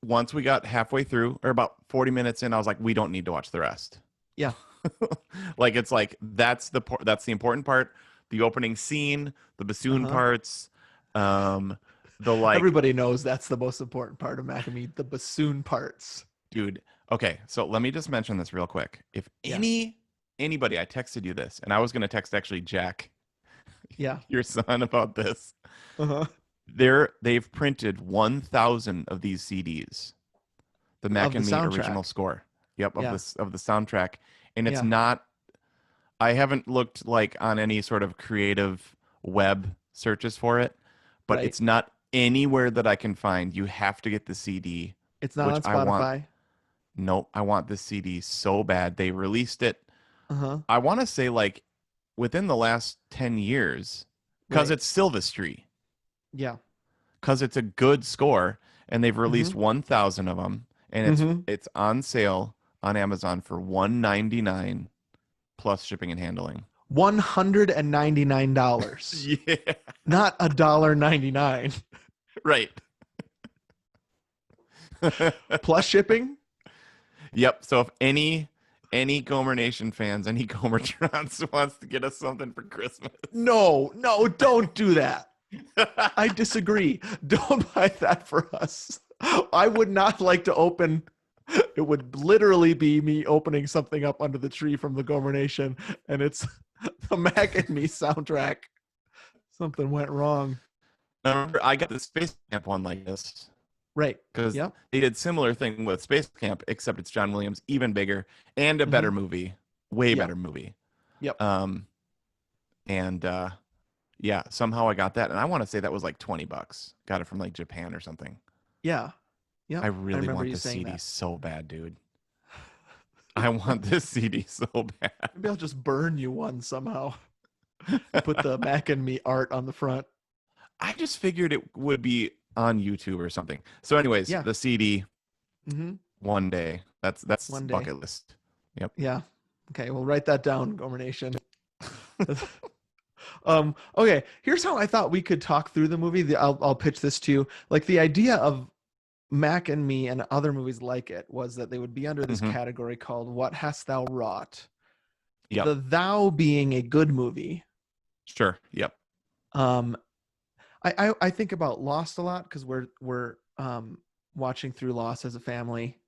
once we got halfway through, or about 40 minutes in, I was like, we don't need to watch the rest. Yeah. Like it's like that's the important part. The opening scene, the bassoon parts, everybody knows that's the most important part of Mac and Me, the bassoon parts. Dude, okay, so let me just mention this real quick. If anybody, I texted you this, and I was going to text actually Jack, your son, about this. They've printed 1,000 of these CDs, the Mac and Me original score. Yep, of the soundtrack, and it's not. I haven't looked like on any sort of creative web searches for it, but it's not anywhere that I can find. You have to get the CD. It's not on Spotify. Nope, I want this CD so bad. They released it. I want to say like within the last 10 years, because it's Silvestri. Yeah, because it's a good score, and they've released 1,000 of them, and it's on sale on Amazon for $199 plus shipping and handling. $199. Yeah, not $1.99. Right. Plus shipping. Yep. So if any Gomer Nation fans, any Gomertrons wants to get us something for Christmas, no, don't do that. I disagree. Don't buy that for us. I would not like to open. It would literally be me opening something up under the tree from the Gomer Nation, and it's the Mac and Me soundtrack. Something went wrong. Now, remember, I got the Space Camp one like this. Right. Because they did similar thing with Space Camp, except it's John Williams, even bigger, and a better movie. Way better movie. Yep. Yeah, somehow I got that, and I want to say that was like $20. Got it from like Japan or something. Yeah. Yeah. I really want this CD so bad, dude. I want this CD so bad. Maybe I'll just burn you one somehow. Put the Mac and Me art on the front. I just figured it would be on YouTube or something. So anyways, the CD, one day. That's one bucket list. Yep. Yeah. Okay, we'll write that down, Gomer Nation. Okay, here's how I thought we could talk through the movie. I'll pitch this to you. Like the idea of Mac and Me and other movies like it was that they would be under this category called What Hast Thou Wrought? Yep. The thou being a good movie. Sure. Yep. I think about Lost a lot because we're watching through Lost as a family.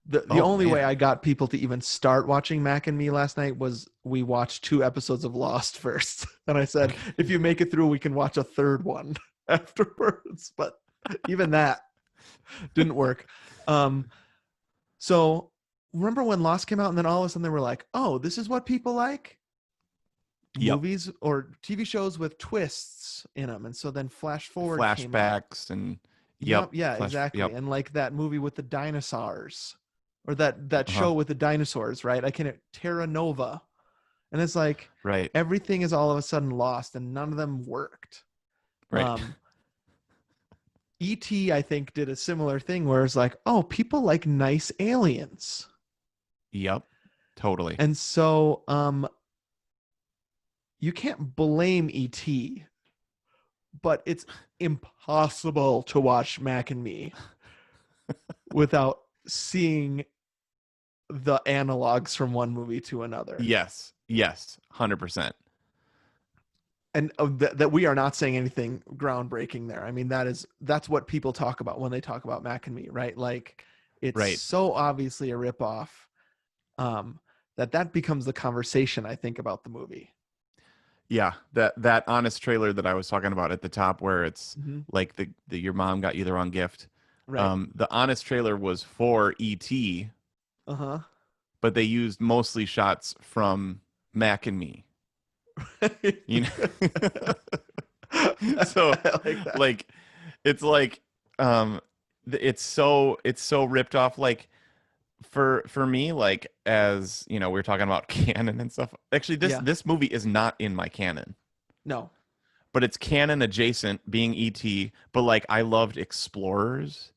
The only way I got people to even start watching Mac and Me last night was we watched 2 episodes of Lost first. And I said, if you make it through, we can watch a third one afterwards. But even that didn't work. So remember when Lost came out and then all of a sudden they were like, oh, this is what people like? Movies or TV shows with twists in them. And so then Flash Forward flashbacks and Yep. Yeah, exactly. Yep. And like that movie with the dinosaurs, or that show with the dinosaurs, right? I can't Terra Nova, and it's like right. everything is all of a sudden lost, and none of them worked. Right. E.T. I think did a similar thing where it's like, oh, people like nice aliens. Yep. Totally. And so you can't blame E.T., but it's impossible to watch Mac and Me without seeing the analogs from one movie to another. Yes. 100%. And that we are not saying anything groundbreaking there. I mean, that's what people talk about when they talk about Mac and Me, right? Like it's so obviously a ripoff that becomes the conversation, I think, about the movie. Yeah, that honest trailer that I was talking about at the top, where it's like the your mom got you the wrong gift. Right. The honest trailer was for E.T. But they used mostly shots from Mac and Me. You know, so like it's like it's so ripped off. Like for me, like, as you know, we were talking about canon and stuff. Actually, this movie is not in my canon. No, but it's canon adjacent, being E.T. But like, I loved Explorers.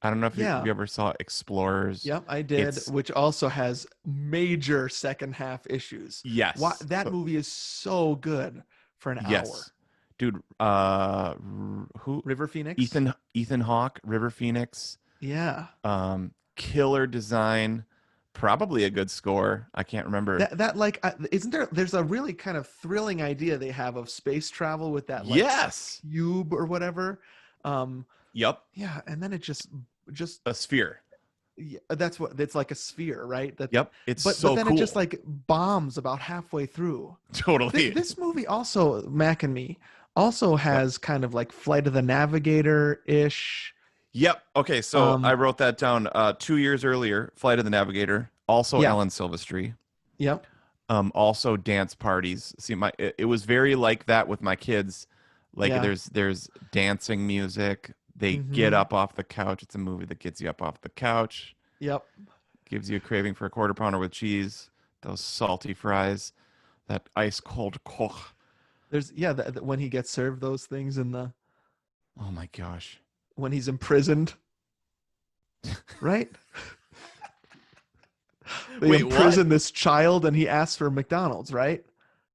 I don't know if you ever saw Explorers. Yep, I did, which also has major second half issues. Yes. That movie is so good for an hour. Dude, who? River Phoenix? Ethan Hawke, River Phoenix. Yeah. Killer design, probably a good score. I can't remember. That like, isn't there's a really kind of thrilling idea they have of space travel with that like cube or whatever. Yep. Yeah, and then it just a sphere. Yeah, that's what it's like, a sphere, right? It's but then cool. It just like bombs about halfway through. Totally. This movie also, Mac and Me, also has kind of like Flight of the Navigator ish. Yep. Okay, so I wrote that down. 2 years earlier, Flight of the Navigator, also Alan Silvestri. Yep. Also dance parties. See, it was very like that with my kids. Like there's dancing music. They get up off the couch. It's a movie that gets you up off the couch. Yep. Gives you a craving for a quarter pounder with cheese, those salty fries, that ice cold Koch. There's when he gets served those things in the. Oh my gosh. When he's imprisoned. Right? They imprison this child and he asks for McDonald's, right?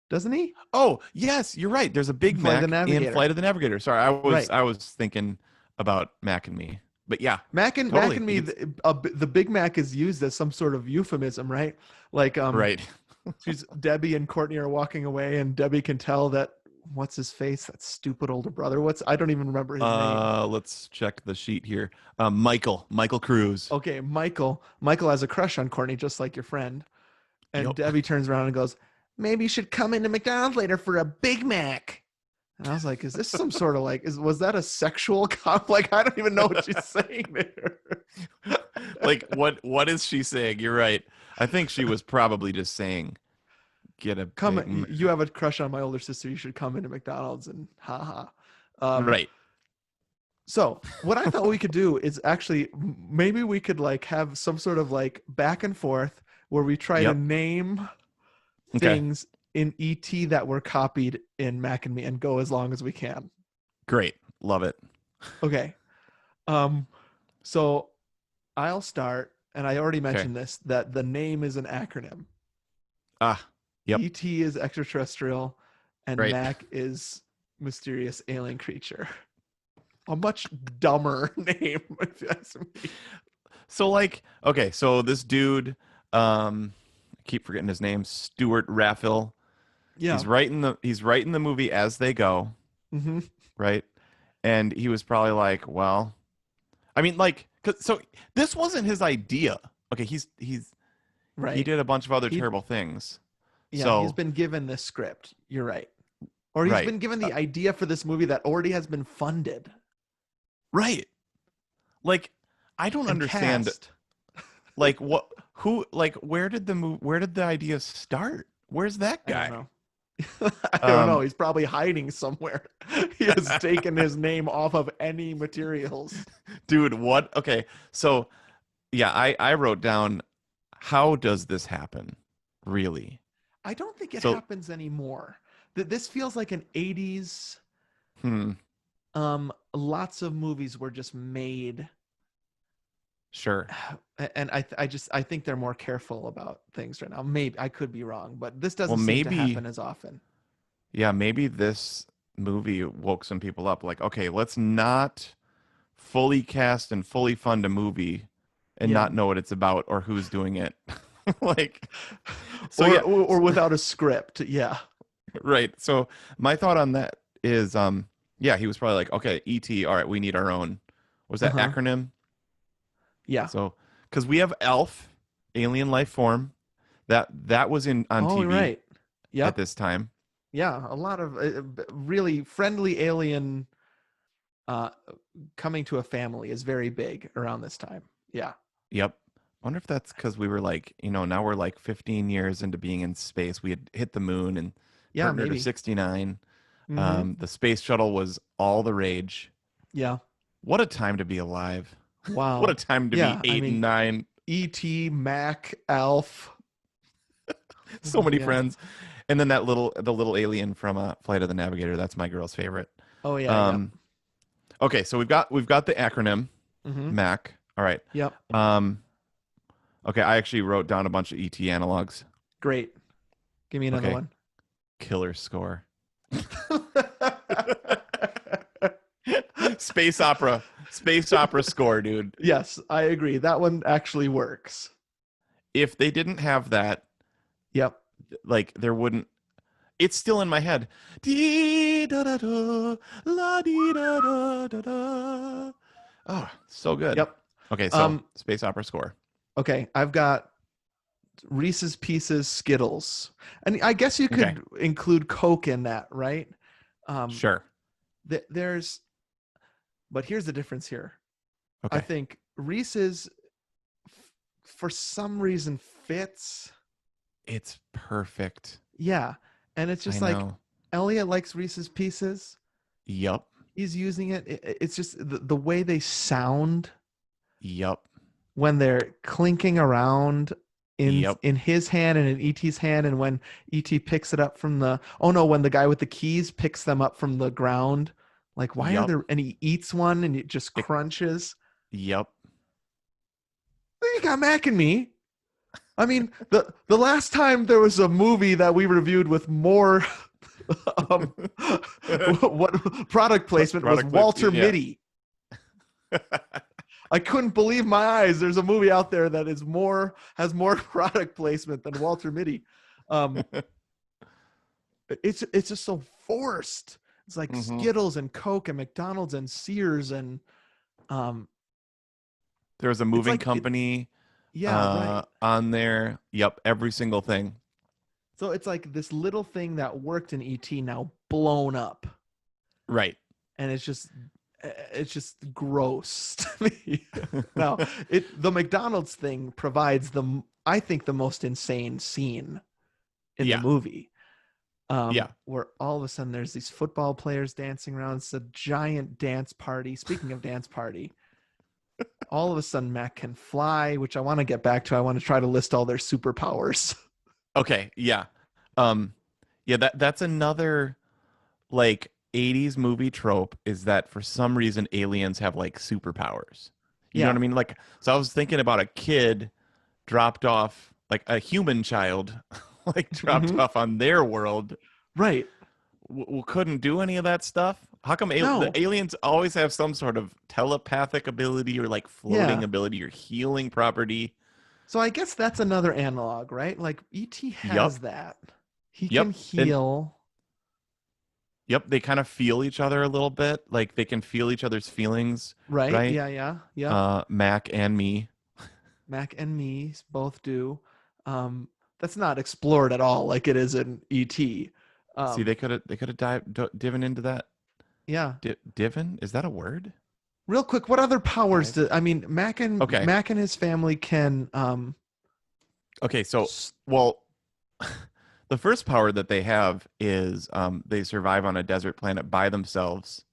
Doesn't he? Oh, yes, you're right. There's a Big Mac in Flight of the Navigator. Sorry, I was thinking about Mac and Me. But yeah. Mac and Me, the Big Mac is used as some sort of euphemism, right? Like right. Debbie and Courtney are walking away and Debbie can tell that what's his face? That stupid older brother. I don't even remember his name. Let's check the sheet here. Michael Cruz. Okay, Michael has a crush on Courtney, just like your friend. And Debbie turns around and goes, maybe you should come into McDonald's later for a Big Mac. And I was like, is this some sort of like, was that a sexual like, I don't even know what she's saying there. Like, what is she saying? You're right. I think she was probably just saying, you have a crush on my older sister, you should come into McDonald's, and right. So what I thought we could do is actually, maybe we could like have some sort of like back and forth where we try to name things in E.T. that were copied in Mac and Me and go as long as we can. Great. Love it. Okay. So I'll start, and I already mentioned this, that the name is an acronym. Yep. E.T. is extraterrestrial, and Mac is mysterious alien creature. A much dumber name, if you ask me. So like, okay, so this dude, I keep forgetting his name, Stuart Raffill. Yeah. He's writing the movie as they go. Mm-hmm. Right. And he was probably like, well, I mean, like, so this wasn't his idea. Okay. He's right. He did a bunch of other terrible things. Yeah. So, he's been given this script. You're right. Or he's been given the idea for this movie that already has been funded. Right. Like, I don't understand. Cast. Like, where did the idea start? Where's that guy? I don't know. I don't know. He's probably hiding somewhere. He has taken his name off of any materials. Dude, what? Okay, so yeah, I wrote down, how does this happen? Really? I don't think it happens anymore. This feels like an 80s. Lots of movies were just made. Sure. And I think they're more careful about things right now. Maybe I could be wrong, but this doesn't seem to happen as often. Yeah, maybe this movie woke some people up. Like, okay, let's not fully cast and fully fund a movie and not know what it's about or who's doing it. Like, so or without a script. Yeah. Right. So my thought on that is, he was probably like, okay, E.T., all right, we need our own. Was that acronym? Yeah. So, because we have ALF, Alien Life Form, that was on TV right. at this time. Yeah, a lot of really friendly alien coming to a family is very big around this time. Yeah. Yep. I wonder if that's because we were like, now we're like 15 years into being in space. We had hit the moon and partnered to 69. The space shuttle was all the rage. Yeah. What a time to be alive. Wow. What a time to be 8 and 9. E.T., Mac, Alf. So many friends. And then the little alien from Flight of the Navigator. That's my girl's favorite. Oh yeah. Okay, so we've got the acronym MAC. All right. Yep. Okay, I actually wrote down a bunch of ET analogs. Great. Give me another one. Killer score. Space opera score, dude. Yes, I agree. That one actually works. If they didn't have that, yep, like there wouldn't. It's still in my head. Dee da da da, la dee da da da da. Oh, so good. Yep. Okay, so space opera score. Okay, I've got Reese's Pieces, Skittles, and I guess you could include Coke in that, right? Sure. But here's the difference here. Okay. I think Reese's, for some reason, fits. It's perfect. Yeah, and it's just Elliot likes Reese's Pieces. Yup. He's using it. It's just the way they sound. Yup. When they're clinking around in his hand and in E.T.'s hand, and when E.T. picks it up from when the guy with the keys picks them up from the ground, like why are there? And he eats one and it just crunches. Yep. You got Mac and me. I mean, the last time there was a movie that we reviewed with more what product placement was Walter Mitty. I couldn't believe my eyes. There's a movie out there that has more product placement than Walter Mitty. It's just so forced. It's like Skittles and Coke and McDonald's and Sears and there was a moving company on there. Yep, every single thing. So it's like this little thing that worked in E.T. now blown up. Right. And it's just gross to me. Now, the McDonald's thing provides I think the most insane scene in the movie. Where all of a sudden there's these football players dancing around. It's a giant dance party. Speaking of dance party, all of a sudden Mac can fly, which I want to get back to. I want to try to list all their superpowers. Okay. Yeah. That's another like 80s movie trope, is that for some reason aliens have like superpowers. You know what I mean? Like, so I was thinking about a kid dropped off, like a human child, like dropped off on their world. Right. Couldn't do any of that stuff. How come the aliens always have some sort of telepathic ability or like floating ability or healing property? So I guess that's another analog, right? Like E.T. has that. He can heal. They kind of feel each other a little bit. Like they can feel each other's feelings. Right? Yeah. Mac and me. Mac and me both do. That's not explored at all like it is in E.T. See, they could have divin into that. Yeah. Divin? Is that a word? Real quick, what other powers Mac and his family can Okay, so the first power that they have is they survive on a desert planet by themselves.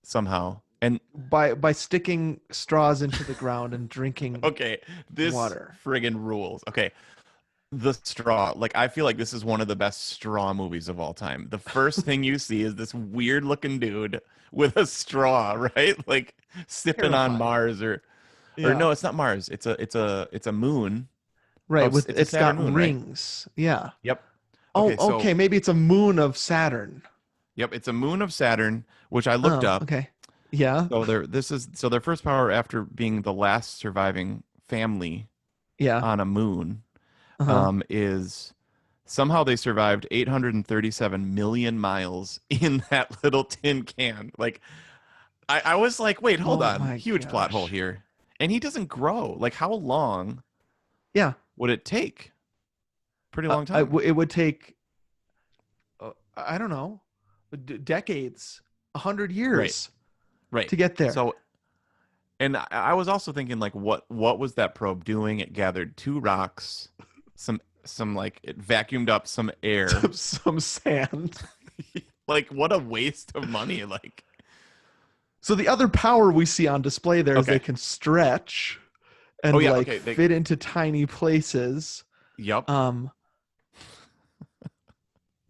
Somehow. And by sticking straws into the ground and drinking okay, this water. friggin' rules. Okay. The straw. Like, I feel like this is one of the best straw movies of all time. The first thing you see is this weird looking dude with a straw, right? Like sipping on Mars or no, it's not Mars. It's a moon. Right, with it's got moon, rings. Right? Yeah. Yep. Okay, okay, maybe it's a moon of Saturn. Yep, it's a moon of Saturn, which I looked up. Okay. Yeah. So their first power after being the last surviving family on a moon is somehow they survived 837 million miles in that little tin can. Like I was like, wait, hold on. Huge plot hole here. And he doesn't grow. Like, how long would it take? Pretty long time. It would take I don't know, decades, 100 years. Right. To get there. So, and I was also thinking, like, what was that probe doing? It gathered 2 rocks, some like it vacuumed up some air, some sand. Like, what a waste of money! Like, so the other power we see on display there is they can stretch and fit into tiny places. Yep.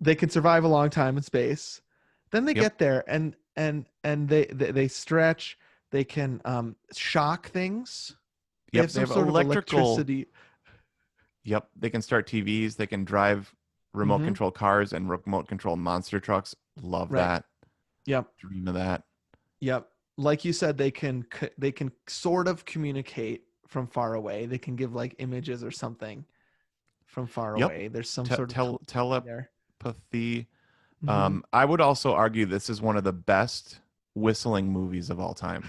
They can survive a long time in space. Then they get there and they stretch. They can shock things. They have some sort of electricity. Yep, they can start TVs. They can drive remote control cars and remote control monster trucks. Love that. Yep. Dream of that. Yep. Like you said, they can sort of communicate from far away. They can give like images or something from far away. There's some sort of telepathy. I would also argue this is one of the best whistling movies of all time.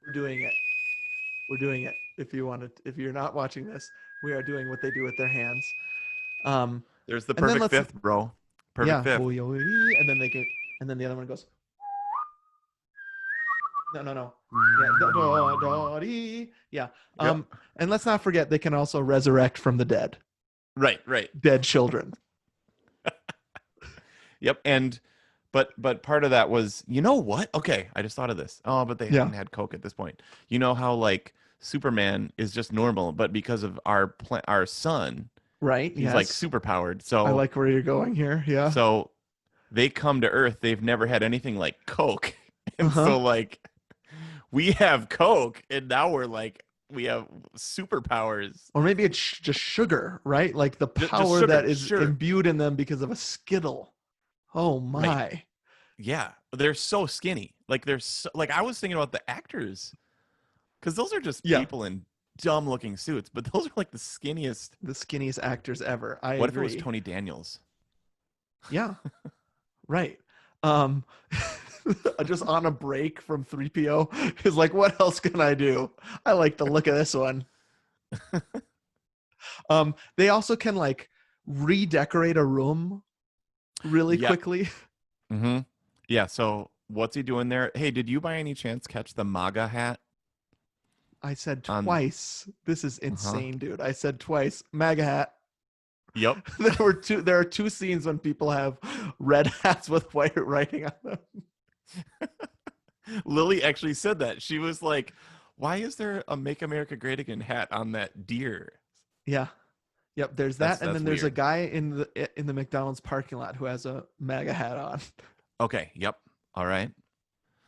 We're doing it. If you're not watching this, we are doing what they do with their hands. There's the perfect fifth, bro. Perfect fifth. And then and then the other one goes. No. Yeah. And let's not forget they can also resurrect from the dead. Right. Dead children. Yep. And but part of that was, you know what? Okay, I just thought of this. Oh, but they hadn't had Coke at this point. You know how like Superman is just normal, but because of our son, right? He's like super powered. So I like where you're going here. Yeah. So they come to Earth. They've never had anything like Coke, and so like we have Coke, and now we have superpowers. Or maybe it's just sugar, right? Like the power that is imbued in them because of a Skittle. Oh my. Right. Yeah, they're so skinny. Like I was thinking about the actors, because those are just people in dumb looking suits, but those are like the skinniest actors ever. What if it was Tony Daniels? Yeah. Right. Just on a break from 3PO is like, what else can I do? I like the look of this one. They also can like redecorate a room really quickly. Mm-hmm. Yeah. So what's he doing there? Hey, did you by any chance catch the MAGA hat? I said twice. This is insane, dude. I said twice. MAGA hat. Yep. There are 2 scenes when people have red hats with white writing on them. Lily actually said that. She was like, why is there a Make America Great Again hat on that deer? Yeah. Yep, there's that, and then there's a guy in the McDonald's parking lot who has a MAGA hat on. Okay. Yep. All right.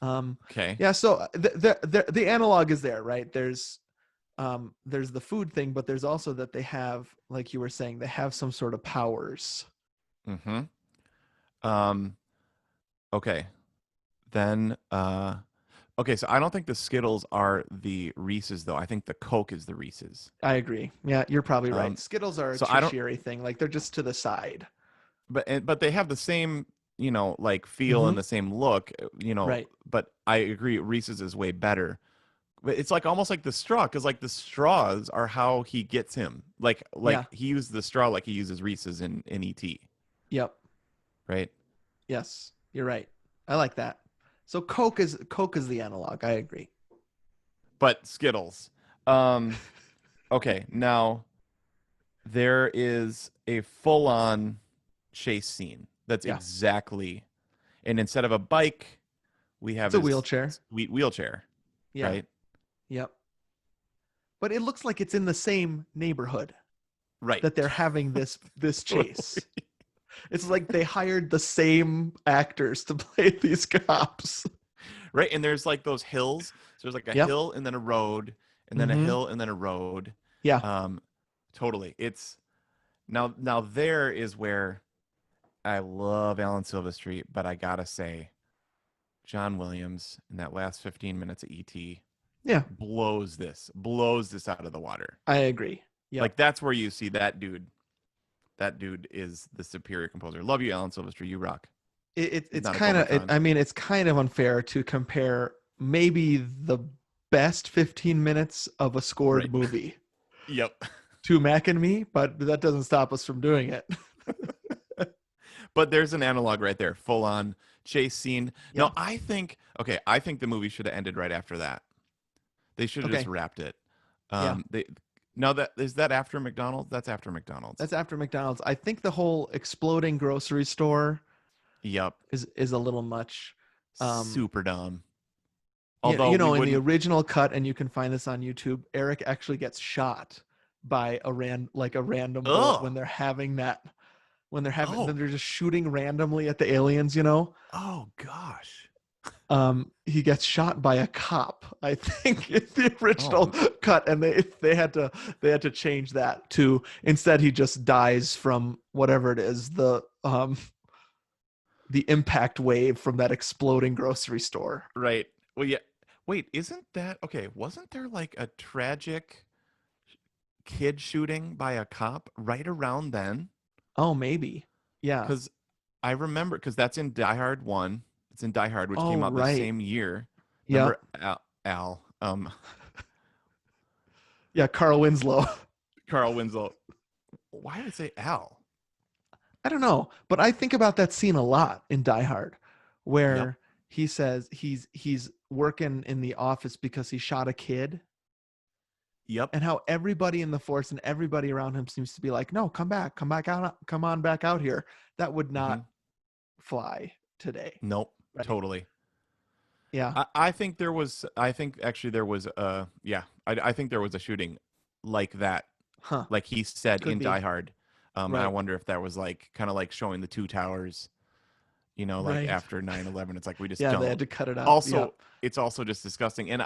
Okay. Yeah. So the analog is there, right? There's the food thing, but there's also that they have, like you were saying, they have some sort of powers. Mm-hmm. Okay. Then. Okay, so I don't think the Skittles are the Reese's, though. I think the Coke is the Reese's. I agree. Yeah, you're probably right. Skittles are a tertiary thing. Like, they're just to the side. But they have the same, like feel and the same look, Right. But I agree, Reese's is way better. But it's like almost like the straw, because like the straws are how he gets him. Like he used the straw like he uses Reese's in E.T. Yep. Right? Yes, you're right. I like that. So Coke is the analog. I agree. but Skittles. Okay, now there is a full-on chase scene. That's exactly, and instead of a bike, we have a wheelchair. Sweet wheelchair. Yeah. Right. Yep. But it looks like it's in the same neighborhood. Right. That they're having this chase. It's like they hired the same actors to play these cops. Right, and there's like those hills. So there's like a hill and then a road, and then a hill and then a road. Yeah. Totally. It's now there is where I love Alan Silvestri, but I gotta say, John Williams in that last 15 minutes of E.T. blows this out of the water. I agree. Yeah. Like that's where you see that dude. That dude is the superior composer. Love you, Alan Silvestri. You rock. It's kind of, I mean, it's kind of unfair to compare maybe the best 15 minutes of a scored movie. Yep. To Mac and Me, but that doesn't stop us from doing it. But there's an analog right there, full on chase scene. Yep. No, I think the movie should have ended right after that. They should have just wrapped it. Is that after McDonald's? That's after McDonald's. That's after McDonald's. I think the whole exploding grocery store is a little much. Super dumb. Although in the original cut, and you can find this on YouTube, Eric actually gets shot by a random bullet when they're having that. When they're they're just shooting randomly at the aliens, Oh gosh. He gets shot by a cop, I think, in the original cut, and they had to change that to instead he just dies from whatever it is, the impact wave from that exploding grocery store. Right. Well, yeah. Wait, isn't that okay? Wasn't there like a tragic kid shooting by a cop right around then? Oh, maybe. Yeah. Because I remember, because that's in Die Hard 1. It's in Die Hard, which came out the same year. Yeah. Al. Yeah, Carl Winslow. Carl Winslow. Why did I say Al? I don't know, but I think about that scene a lot in Die Hard, where he says he's working in the office because he shot a kid. Yep. And how everybody in the force and everybody around him seems to be like, no, come on back out here. That would not fly today. Nope. Right. Totally. Yeah. I think there was a shooting like that. Huh. Like he said Could in be. Die Hard. Right. And I wonder if that was like kind of like showing the two towers, like after 9/11. It's like we just don't. They had to cut it out. Also, it's also just disgusting. And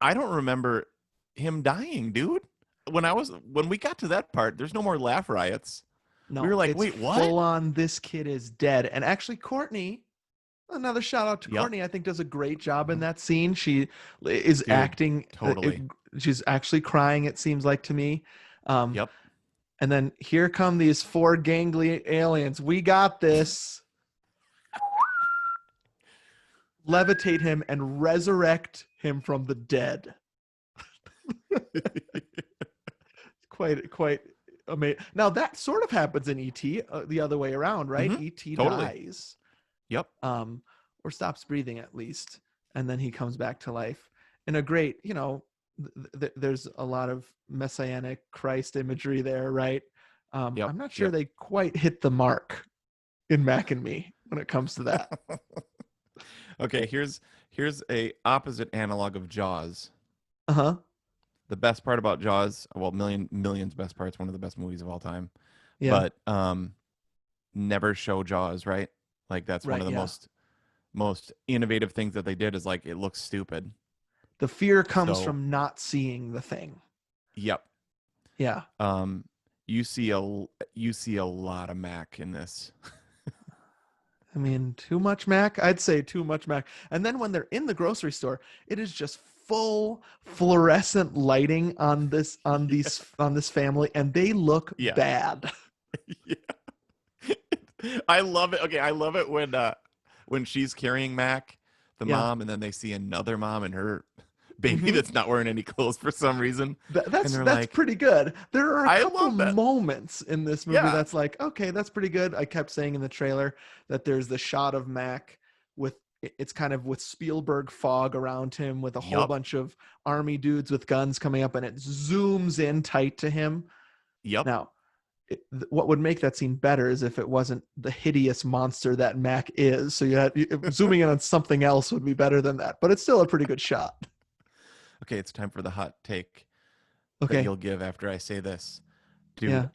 I don't remember him dying, dude. When we got to that part, there's no more laugh riots. No, we were like, wait, what? Full on, this kid is dead. And actually, Courtney, another shout out to Courtney, I think does a great job in that scene. She is acting totally. She's actually crying, it seems like to me. Yep. And then here come these 4 gangly aliens. We got this. Levitate him and resurrect him from the dead. quite amazing. Now that sort of happens in E.T. The other way around, right? Mm-hmm. E.T. Totally. dies. Yep. Or stops breathing at least, and then he comes back to life in a great, there's a lot of messianic Christ imagery there, right? Yep. I'm not sure they quite hit the mark in Mac and Me when it comes to that. Okay, here's a opposite analog of Jaws. Uh-huh. The best part about Jaws, well, millions best parts, one of the best movies of all time. Yeah. But never show Jaws, right? Like that's one of the most innovative things that they did is like it looks stupid. The fear comes from not seeing the thing. Yep. Yeah. You see a lot of Mac in this. I mean, too much Mac? I'd say too much Mac. And then when they're in the grocery store, it is just full fluorescent lighting on this family, and they look bad. Yeah. I love it. Okay, I love it when she's carrying Mac, the mom, and then they see another mom and her baby that's not wearing any clothes for some reason. That's pretty good. There are a couple moments in this movie that's like, okay, that's pretty good. I kept saying in the trailer that there's the shot of Mac with it's kind of with Spielberg fog around him with a whole bunch of army dudes with guns coming up, and it zooms in tight to him. Now, what would make that scene better is if it wasn't the hideous monster that Mac is. So zooming in on something else would be better than that, but it's still a pretty good shot. Okay, it's time for the hot take that you'll give after I say this. Dude,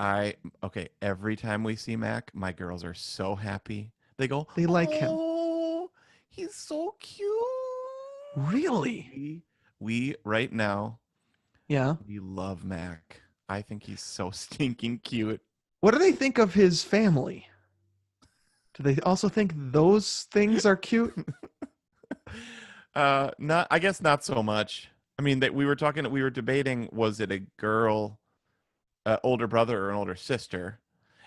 every time we see Mac, my girls are so happy. They like him. Oh, he's so cute. Really? We right now, we love Mac. I think he's so stinking cute. What do they think of his family? Do they also think those things are cute? I guess not so much. I mean, we were debating, was it a girl, older brother or an older sister?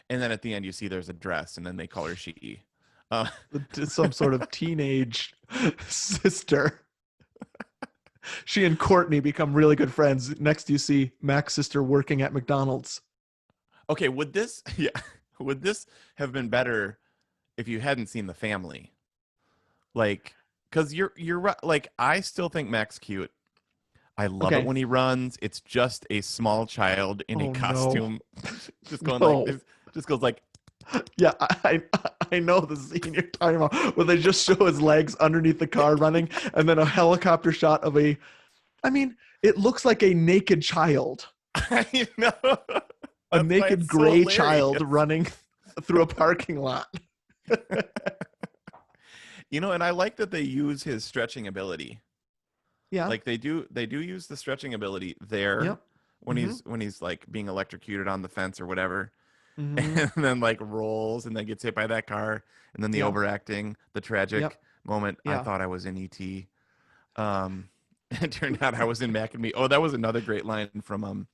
And then at the end you see there's a dress and then they call her she. Some sort of teenage sister. She and Courtney become really good friends. Next, you see Mac's sister working at McDonald's. Okay, would this have been better if you hadn't seen the family? Like, because you're right. Like, I still think Mac's cute. I love it when he runs. It's just a small child in a costume, just going like this. Just goes like. Yeah, I know the scene you're talking about where they just show his legs underneath the car running, and then a helicopter shot of it looks like a naked child. I know. A naked gray child running through a parking lot. And I like that they use his stretching ability. Yeah. Like they do use the stretching ability there when he's like being electrocuted on the fence or whatever. And then like rolls and then gets hit by that car, and then the overacting, the tragic moment. I thought I was in E.T. It turned out I was in Mac and Me. Oh, that was another great line from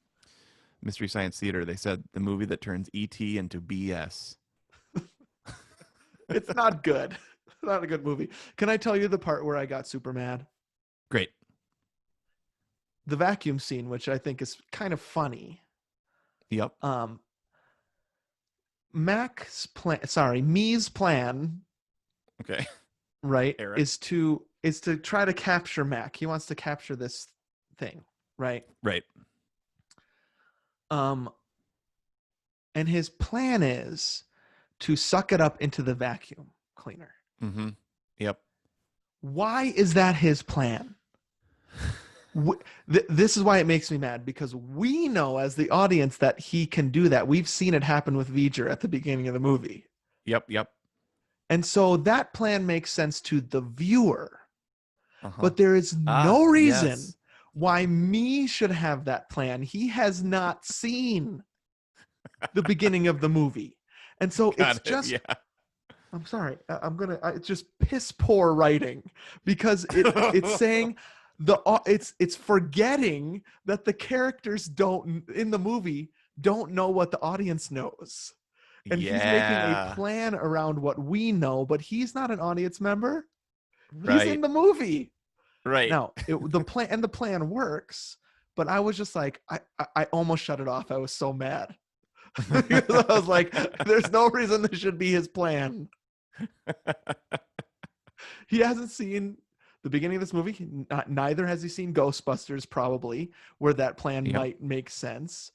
Mystery Science Theater. They said the movie that turns E.T. into BS. It's not good. It's not a good movie. Can I tell you the part where I got super mad? Great. The vacuum scene, which I think is kind of funny. Yep. Me's plan. Okay. Right. Eric. Is to try to capture Mac. He wants to capture this thing. Right. Right. And his plan is to suck it up into the vacuum cleaner. Mm-hmm. Yep. Why is that his plan? This is why it makes me mad, because we know as the audience that he can do that. We've seen it happen with V'ger at the beginning of the movie. Yep. And so that plan makes sense to the viewer. But there is no reason why Me should have that plan. He has not seen the beginning of the movie. And so I'm sorry. It's just piss poor writing, because it's saying it's forgetting that the characters in the movie don't know what the audience knows. And he's making a plan around what we know, but he's not an audience member. He's in the movie. Right. Now, the plan works, but I was just like, I almost shut it off. I was so mad. Because I was like, there's no reason this should be his plan. He hasn't seen the beginning of this movie. Neither has he seen Ghostbusters, probably, where that plan might make sense.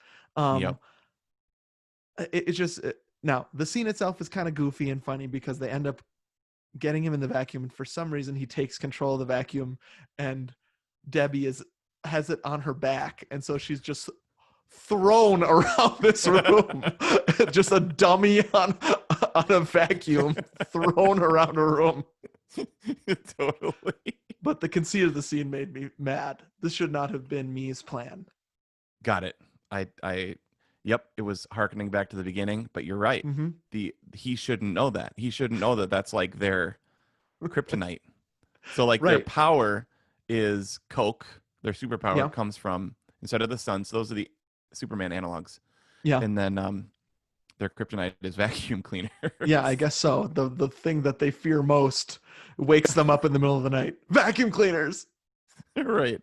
It's just now the scene itself is kind of goofy and funny because they end up getting him in the vacuum, and for some reason he takes control of the vacuum, and Debbie has it on her back, and so she's just thrown around this room. Just a dummy on a vacuum thrown around a room. Totally. But the conceit of the scene made me mad. This should not have been Me's plan. Got it. Yep, it was hearkening back to the beginning, but you're right. Mm-hmm. He shouldn't know that. He shouldn't know that that's like their kryptonite. So like their power is Coke. Their superpower comes from, instead of the sun. So those are the Superman analogs. Yeah. And then their kryptonite is vacuum cleaners. Yeah, I guess so. The thing that they fear most wakes them up in the middle of the night. Vacuum cleaners. Right.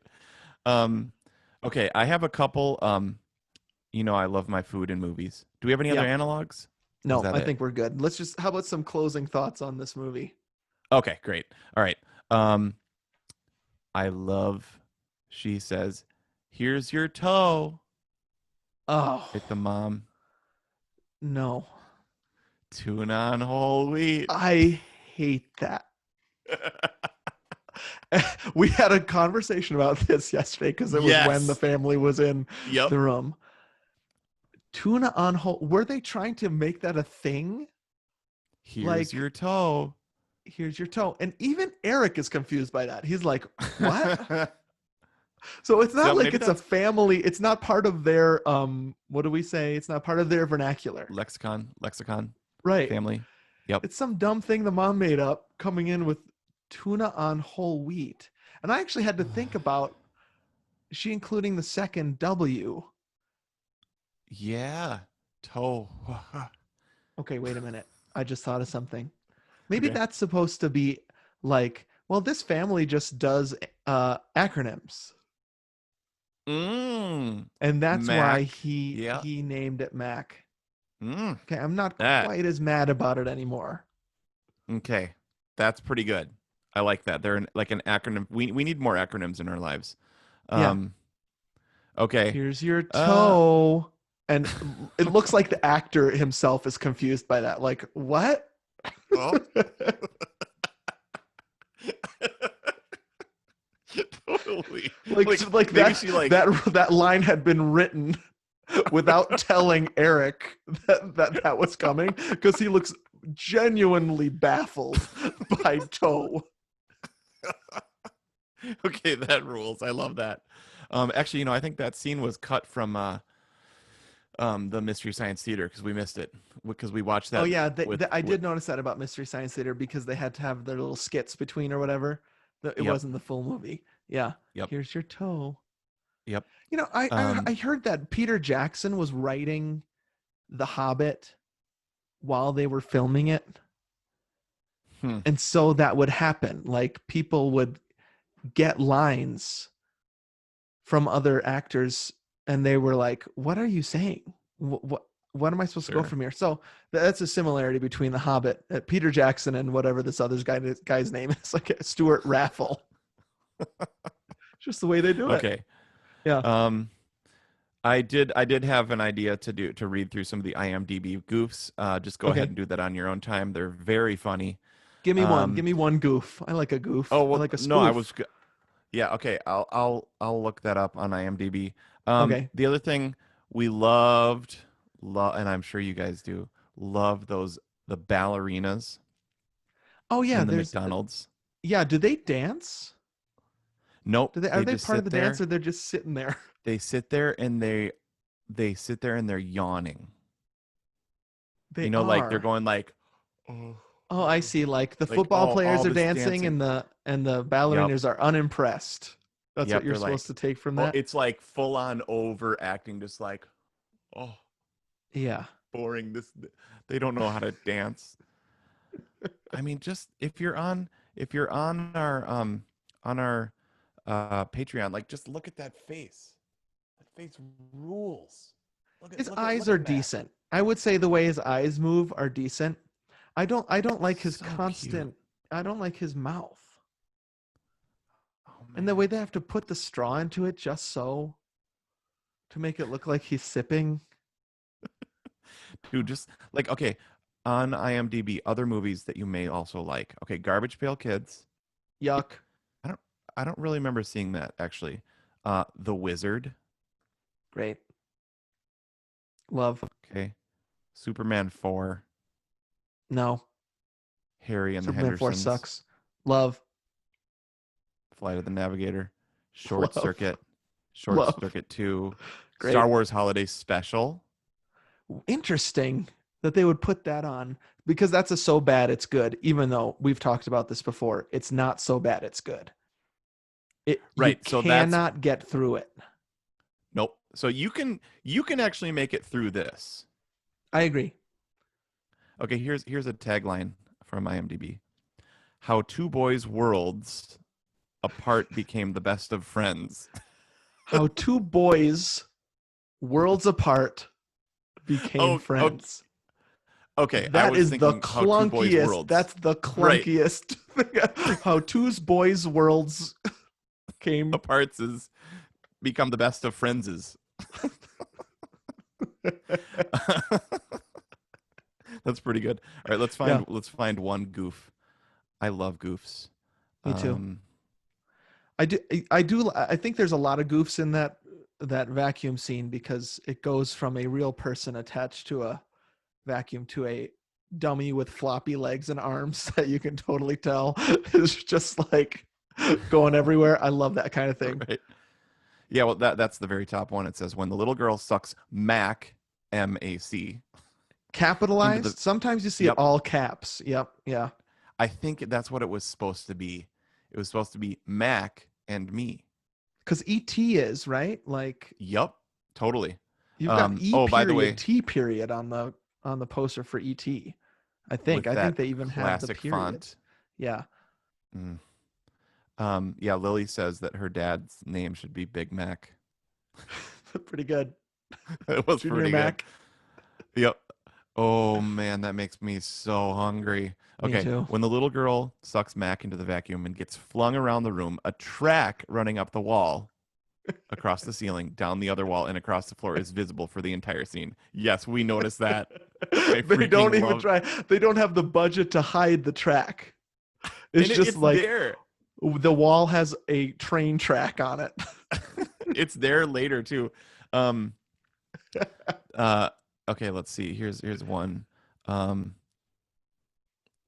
Okay, I have a couple. I love my food in movies. Do we have any other analogs? No, I think we're good. How about some closing thoughts on this movie? Okay, great. All right. I love. She says, "Here's your toe." Oh Hit the mom. no, Tuna on whole wheat. I hate that. We had a conversation about this yesterday because it was when the family was in the room. Tuna on whole. Were they trying to make that a thing? Here's your toe. Here's your toe. And even Eric is confused by that. He's like, what? So it's not like it's a family. It's not part of their, what do we say? It's not part of their vernacular. Lexicon. Right. Family. Yep. It's some dumb thing the mom made up coming in with tuna on whole wheat. And I actually had to think about, is she including the second W? Yeah. Toe. Okay, wait a minute. I just thought of something. Maybe that's supposed to be like, well, this family just does acronyms. And that's Mac. why he named it Mac. Okay, I'm not quite as mad about it anymore. Okay, that's pretty good. I like that. They're like an acronym. We need more acronyms in our lives. Okay. Here's your toe. And it looks like the actor himself is confused by that. Like, what? Oh. Totally. Like that line had been written without telling Eric that was coming, because he looks genuinely baffled by toe. Okay, that rules. I love that. Actually, I think that scene was cut from the Mystery Science Theater because we missed it because we watched that. Oh yeah, I did notice that about Mystery Science Theater because they had to have their little skits between or whatever. It wasn't the full movie. Yeah. Yep. Here's your toe. Yep. I heard that Peter Jackson was writing The Hobbit while they were filming it. And so that would happen. Like people would get lines from other actors and they were like, what are you saying? What am I supposed to go from here? So that's a similarity between The Hobbit, Peter Jackson, and whatever this other guy's name is, like Stuart Raffle. Just the way they do it. Okay. Yeah. I did have an idea to read through some of the IMDb goofs. Just go ahead and do that on your own time. They're very funny. Give me one. Give me one goof. I like a goof. Oh, well, I like a spoof. No, yeah. Okay. I'll look that up on IMDb. Okay. The other thing we loved, and I'm sure you guys do, love the ballerinas. Oh yeah, in the McDonald's. Yeah. Do they dance? Nope. Are they part of the dance, or they're just sitting there? They sit there and they sit there and they're yawning. They like they're going like, oh, I see. Like the football players are dancing, and the ballerinas are unimpressed. That's what you're supposed to take from that. It's like full on overacting, just like, yeah, boring. They don't know how to dance. I mean, just if you're on our Patreon, like just look at that face. That face rules. His eyes are decent. I would say the way his eyes move are decent. I don't like his constant. Cute. I don't like his mouth. Oh, and the way they have to put the straw into it just so to make it look like he's sipping. Dude, just like, okay, on IMDb, other movies that you may also like. Okay, Garbage Pail Kids. Yuck. I don't really remember seeing that actually. The Wizard. Great. Love. Okay. Superman 4. No. Harry and Superman the Hendersons. 4 sucks. Love. Flight of the Navigator. Short Love. Circuit. Love. Circuit 2. Great. Star Wars Holiday Special. Interesting that they would put that on, because that's a so bad it's good, even though we've talked about this before. It's not so bad it's good. Right. You cannot get through it. Nope. So you can actually make it through this. I agree. Okay, here's a tagline from IMDb. How two boys' worlds apart became the best of friends. How two boys worlds apart became friends. Okay, I That was is the thinking How Two Boys clunkiest. Worlds. That's the Right. clunkiest. How Two's Boys Worlds came. Parts is become the best of friendses. That's pretty good. All right, let's find one goof. I love goofs. Me too. I think there's a lot of goofs in that vacuum scene because it goes from a real person attached to a vacuum to a dummy with floppy legs and arms that you can totally tell is just like going everywhere. I love that kind of thing. Right. Yeah, well, that's the very top one. It says, when the little girl sucks Mac, M-A-C. Capitalized. Sometimes you see it all caps. Yep. Yeah. I think that's what it was supposed to be. It was supposed to be Mac and me. Because E.T. is, right? Like. Yep. Totally. You've got by the way, T period on the poster for E.T. I think they even have the period. Font. Yeah. Yeah, Lily says that her dad's name should be Big Mac. Pretty good. It was Junior pretty Mac. Good. Yep. Oh man, that makes me so hungry. Okay, me too. When the little girl sucks Mac into the vacuum and gets flung around the room, a track running up the wall, across the ceiling, down the other wall, and across the floor is visible for the entire scene. Yes, we noticed that. They don't even try. They don't have the budget to hide the track. It's like there. The wall has a train track on it. It's there later too. Okay, let's see. Here's one.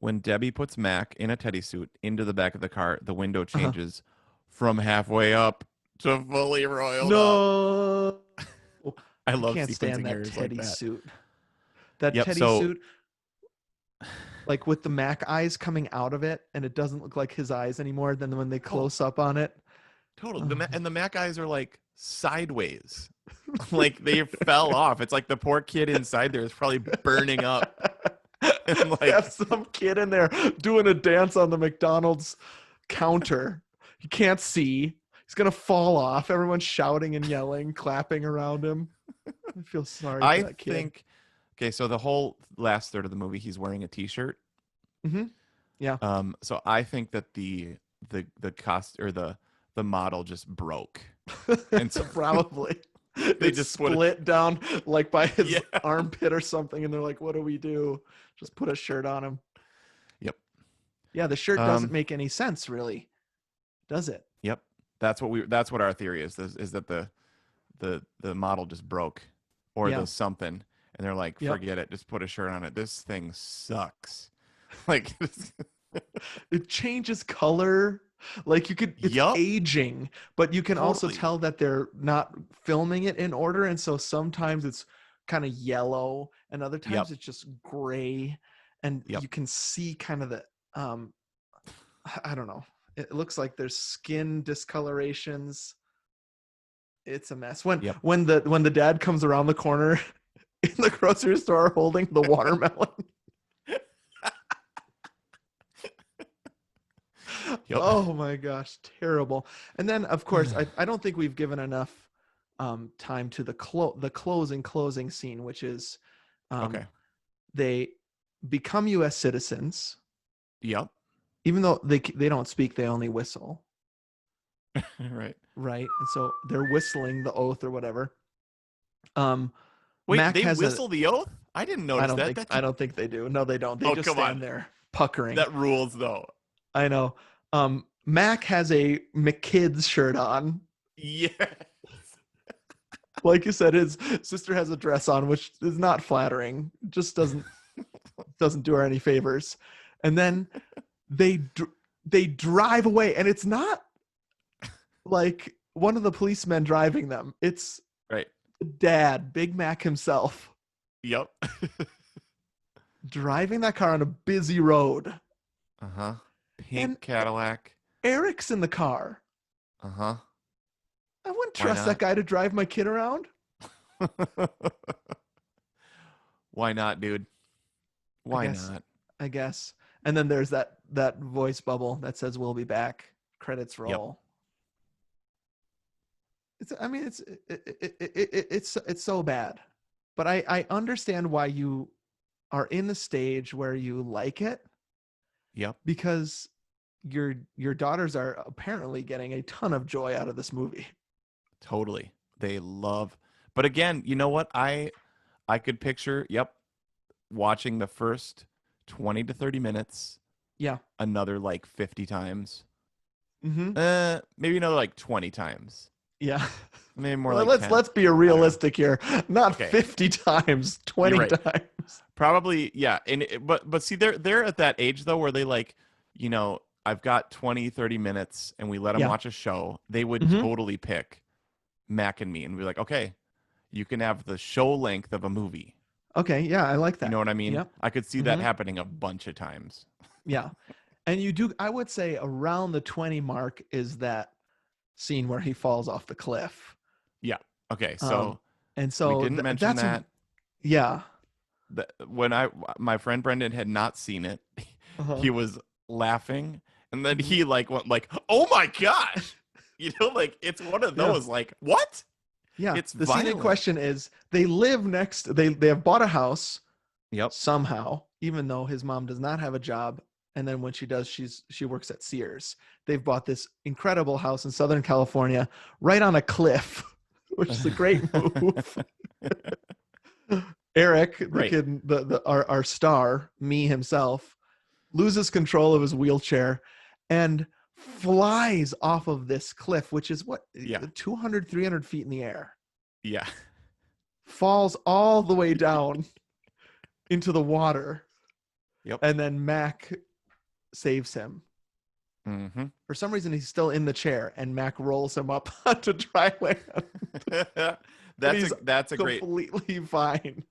When Debbie puts Mac in a teddy suit into the back of the car, the window changes from halfway up to fully roiled up. I love can't stand that sequencing teddy like that. suit. That teddy suit, like with the Mac eyes coming out of it, and it doesn't look like his eyes anymore. Then when they close up on it, totally. And the Mac eyes are like sideways, like they fell off. It's like the poor kid inside there is probably burning up. And like, have some kid in there doing a dance on the McDonald's counter. You can't see. He's gonna fall off. Everyone's shouting and yelling, clapping around him. I feel sorry for that kid. Okay, so the whole last third of the movie, he's wearing a T-shirt. Mm-hmm. Yeah. So I think that the cost or the model just broke, and so probably they just split down like by his armpit or something, and they're like, "What do we do? Just put a shirt on him." Yep. Yeah, the shirt doesn't make any sense, really, does it? Yep. That's what our theory is that the model just broke, or the something. And they're like, forget it. Just put a shirt on it. This thing sucks. Like, it changes color. Like it's aging, but you can also tell that they're not filming it in order. And so sometimes it's kind of yellow and other times it's just gray. And you can see kind of the, I don't know. It looks like there's skin discolorations. It's a mess. When the dad comes around the corner in the grocery store holding the watermelon. Oh my gosh, terrible. And then of course I don't think we've given enough time to the closing scene, which is they become US citizens. Yep. Even though they don't speak, they only whistle. Right. And so they're whistling the oath or whatever. Wait, Mac they whistle the oath? I didn't notice that. I don't think they do. No, they don't. They just stand there puckering. That rules, though. I know. Mac has a McKids shirt on. Yes. Like you said, his sister has a dress on, which is not flattering. Just doesn't do her any favors. And then they drive away, and it's not like one of the policemen driving them. It's Dad, Big Mac himself. Yep. Driving that car on a busy road. Uh-huh. Pink Cadillac. Eric's in the car. Uh-huh. I wouldn't trust that guy to drive my kid around. Why not, dude? Why not? I guess. And then there's that voice bubble that says "We'll be back." Credits roll. It's so bad, but I understand why you are in the stage where you like it. Yep. Because your daughters are apparently getting a ton of joy out of this movie. Totally. They love. But again, you know what? I could picture, watching the first 20 to 30 minutes. Yeah. Another like 50 times. Mm-hmm. Maybe another like 20 times. Yeah. Maybe more well, like 10. let's be realistic here. Not Okay. 50 times, 20 right. times. Probably, yeah. And but see, they're at that age though where they like, you know, I've got 20, 30 minutes and we let them watch a show. They would totally pick Mac and Me and be like, okay, you can have the show length of a movie. Okay, yeah, I like that. You know what I mean? Yep. I could see that happening a bunch of times. Yeah. And you do, I would say around the 20 mark is that scene where he falls off the cliff. Yeah. Okay. So, and so we didn't mention that. Yeah. When my friend Brendan had not seen it, he was laughing. And then he like went like, oh my gosh, you know, like it's one of those like, what? Yeah. It's the violent. scene in question is they live next, they have bought a house somehow, even though his mom does not have a job. And then when she does, she works at Sears. They've bought this incredible house in Southern California, right on a cliff, which is a great move. Eric, the kid, our star, me himself, loses control of his wheelchair and flies off of this cliff, which is 200, 300 feet in the air. Yeah. Falls all the way down into the water. Yep. And then Mac saves him. Mm-hmm. For some reason, he's still in the chair, and Mac rolls him up onto dry land. That's a great, completely fine.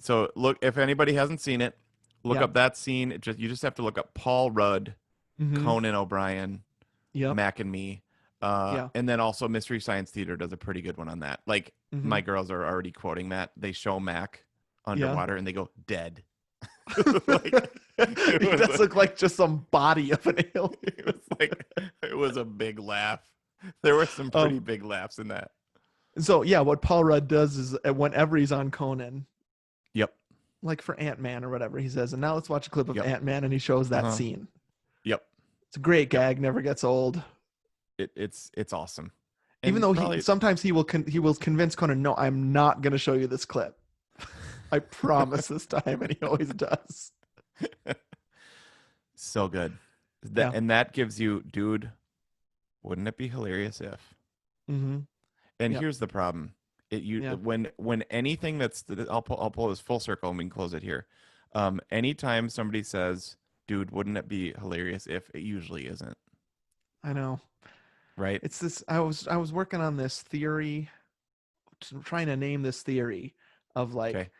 So look, if anybody hasn't seen it, look Yeah. up that scene. You just have to look up Paul Rudd, Conan O'Brien, Mac and Me, and then also Mystery Science Theater does a pretty good one on that. Like my girls are already quoting that. They show Mac underwater and they go dead. It does look like just some body of an alien. It was a big laugh. There were some pretty big laughs in that. So yeah, what Paul Rudd does is whenever he's on Conan, like for Ant-Man or whatever, he says, and now let's watch a clip of Ant-Man, and he shows that scene. Yep. It's a great gag, never gets old. It's awesome. Even though sometimes he will convince Conan, no, I'm not going to show you this clip. I promise this time, and he always does. So good. And that gives you, dude, wouldn't it be hilarious if? Mm-hmm. And here's the problem. When anything that's, I'll pull this full circle and we can close it here. Anytime somebody says, dude, wouldn't it be hilarious if, it usually isn't. I know. Right. It's this, I was working on this theory, trying to name this theory of like,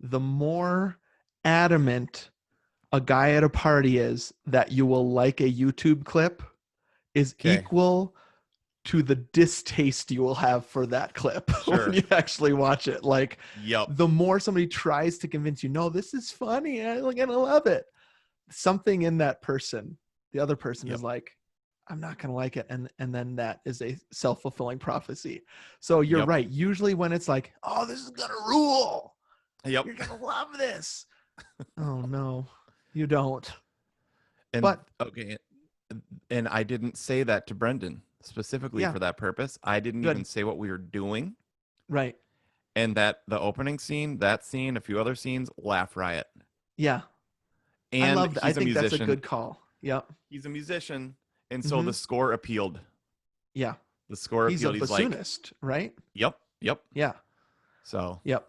the more adamant a guy at a party is that you will like a YouTube clip is equal to the distaste you will have for that clip when you actually watch it. Like, the more somebody tries to convince you, no, this is funny, I'm gonna love it, something in that person, the other person is like, I'm not gonna like it, and then that is a self-fulfilling prophecy. So you're right. Usually when it's like, oh, this is gonna rule, you're gonna love this. Oh no, you don't. And I didn't say that to Brendan specifically for that purpose. I didn't even say what we were doing. Right. And that the opening scene, that scene, a few other scenes, laugh riot. Yeah. And I love that. I think musician. that's a good call. Yep. He's a musician. And so the score appealed. Yeah. The score appealed. He's a bassoonist, right? Yep. Yeah. So. Yep.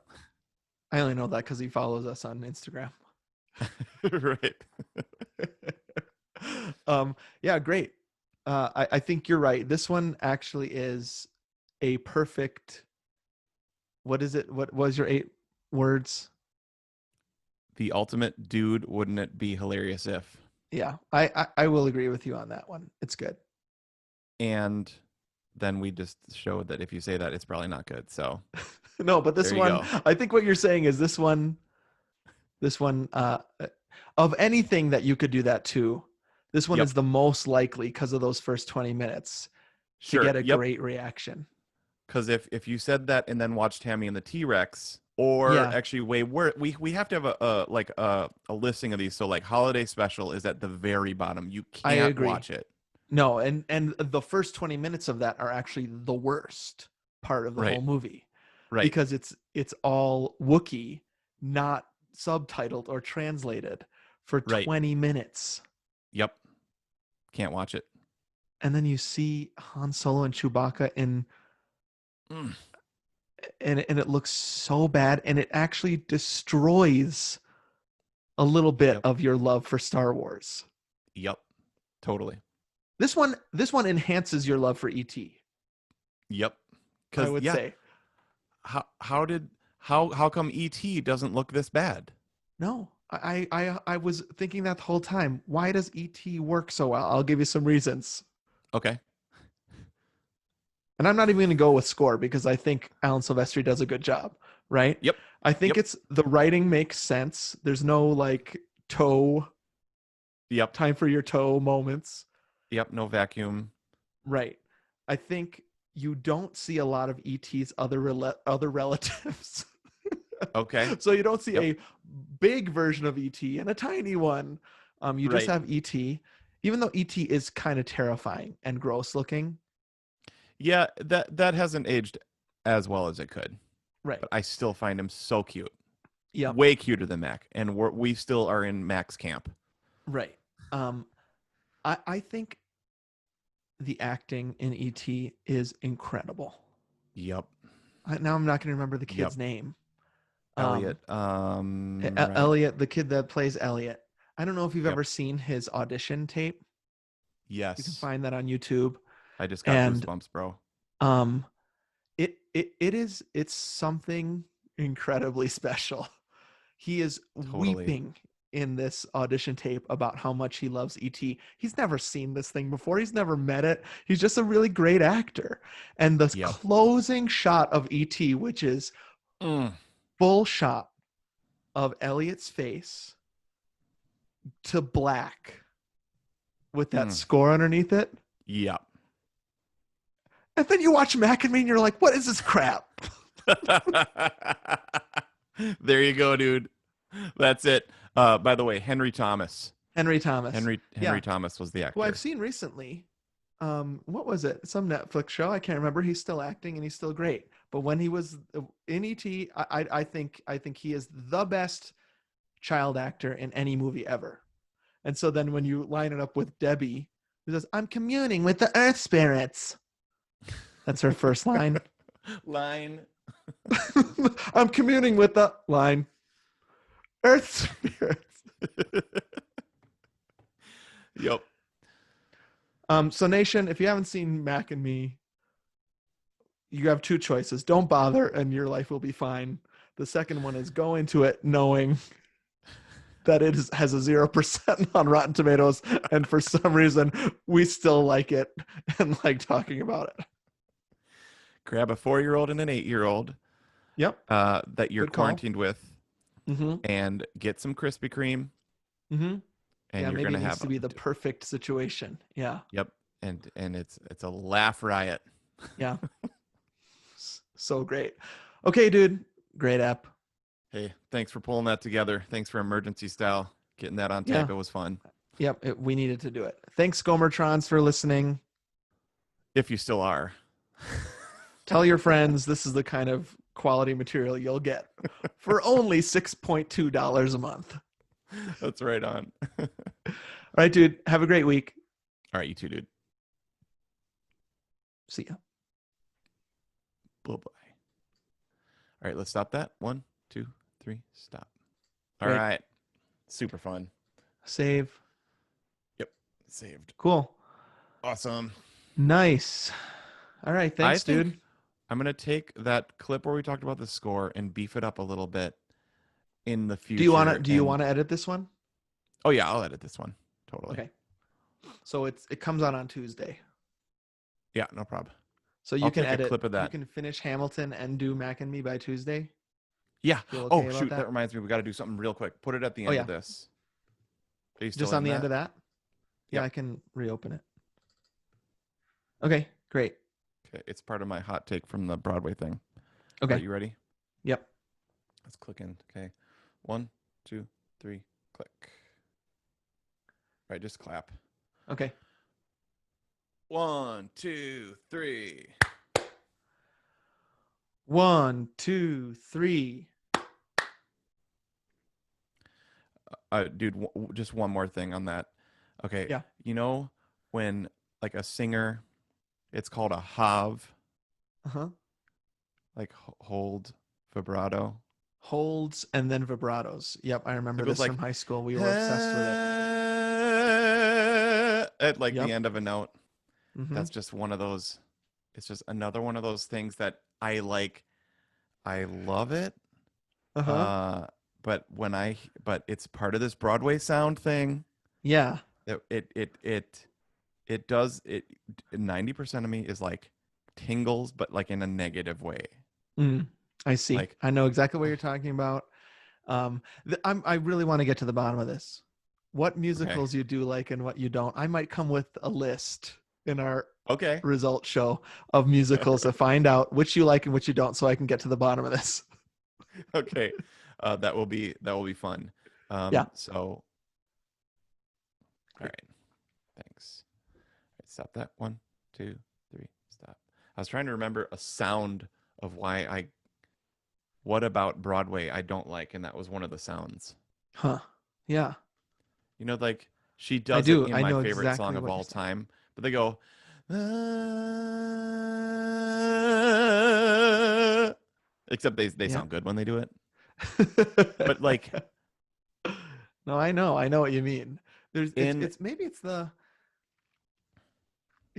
I only know that because he follows us on Instagram. Right. Yeah, great. I think you're right. This one actually is a perfect. What is it? What was your 8 words? The ultimate dude, wouldn't it be hilarious if? Yeah, I will agree with you on that one. It's good. And then we just showed that if you say that, it's probably not good. So no, but this one, I think what you're saying is this one, of anything that you could do that to, this one is the most likely because of those first 20 minutes to get a great reaction. Because if you said that and then watched Tammy and the T-Rex, or actually we have to have a listing of these. So like holiday special is at the very bottom. You can't watch it. No, and the first 20 minutes of that are actually the worst part of the whole movie. Right. Because it's all Wookiee, not subtitled or translated for 20 minutes. Yep. Can't watch it. And then you see Han Solo and Chewbacca and it looks so bad, and it actually destroys a little bit of your love for Star Wars. Yep. Totally. This one enhances your love for E.T. Yep. I would say. How come E.T. doesn't look this bad? No. I was thinking that the whole time. Why does E.T. work so well? I'll give you some reasons. Okay. And I'm not even going to go with score because I think Alan Silvestri does a good job, right? Yep. I think it's the writing makes sense. There's no like toe. Yep. Time for your toe moments. Yep. No vacuum. Right. I think you don't see a lot of E.T.'s other relatives. Okay. So you don't see a big version of E.T. and a tiny one. You just have E.T. Even though E.T. is kind of terrifying and gross looking. Yeah, that hasn't aged as well as it could. Right. But I still find him so cute. Yeah. Way cuter than Mac. And we still are in Mac's camp. Right. I think the acting in E.T. is incredible. Yep. Now I'm not going to remember the kid's name. Elliot. Elliot, the kid that plays Elliot. I don't know if you've ever seen his audition tape. Yes. You can find that on YouTube. I just got goosebumps, bro. It's something incredibly special. He is weeping in this audition tape about how much he loves E.T. He's never seen this thing before. He's never met it. He's just a really great actor. And the closing shot of E.T., which is full shot of Elliot's face to black with that score underneath it. Yep. And then you watch Mac and Me and you're like, what is this crap? There you go, dude. That's it. By the way, Henry Thomas. Henry Thomas was the actor. Well, I've seen recently. What was it? Some Netflix show. I can't remember. He's still acting and he's still great. But when he was in E.T., I think he is the best child actor in any movie ever. And so then when you line it up with Debbie, who says, "I'm communing with the Earth spirits." That's her first line. I'm communing with the line. Earth spirits. Yep. So Nation, if you haven't seen Mac and Me, you have two choices. Don't bother and your life will be fine. The second one is go into it knowing that it has a 0% on Rotten Tomatoes, and for some reason we still like it and like talking about it. Grab a 4-year-old and an 8-year-old. Yep. That you're quarantined with, and get some Krispy Kreme. Mm-hmm. And you're maybe gonna it needs have to be the perfect situation. Yeah. Yep. And it's a laugh riot. Yeah. So great. Okay, dude. Great app. Hey, thanks for pulling that together. Thanks for emergency style getting that on tape. It was fun. Yep. We needed to do it. Thanks, Gomertrons, for listening. If you still are. Tell your friends this is the kind of quality material you'll get for only $6.2 a month. That's right on. All right, dude. Have a great week. All right, you too, dude. See ya. Bye-bye. All right, let's stop that. 1, 2, 3, stop. All Great. right. Super fun. Save. Yep. Saved. Cool. Awesome. Nice. All right. Thanks, dude. I'm going to take that clip where we talked about the score and beef it up a little bit in the future. Do you want to edit this one? Oh yeah, I'll edit this one. Totally. Okay. So it comes out on Tuesday. Yeah, no problem. So you can edit a clip of that. You can finish Hamilton and do Mac and Me by Tuesday. Yeah. Okay shoot, that reminds me. We got to do something real quick. Put it at the end of this. Are you still just on the end of that? Yeah, I can reopen it. Okay, great. Okay, it's part of my hot take from the Broadway thing. Okay. Are you ready? Yep. It's clicking. Okay. 1, 2, 3, click. All right, just clap. Okay. 1, 2, 3. 1, 2, 3. Dude, just one more thing on that. Okay. Yeah. You know when like a singer, it's called a hav. Uh-huh. Like hold, vibrato. Holds and then vibratos. Yep, I remember It goes this like, from high school. We were obsessed with it. At like Yep. the end of a note. Mm-hmm. That's just one of those. It's just another one of those things that I like. I love it. Uh-huh. But it's part of this Broadway sound thing. Yeah. It does it. 90% of me is like tingles, but like in a negative way. I see. Like, I know exactly what you're talking about. I really want to get to the bottom of this. What musicals you do like and what you don't. I might come with a list in our result show of musicals to find out which you like and which you don't, so I can get to the bottom of this. Okay, that will be fun. Yeah. So, all right. Thanks. All right, stop that. 1, 2, 3. Stop. I was trying to remember a sound of what about Broadway I don't like, and that was one of the sounds. Huh. Yeah. You know, like she does do. it in I my know favorite exactly song of what all you're saying. time, but they go, except they sound good when they do it. But like, no, I know what you mean. It's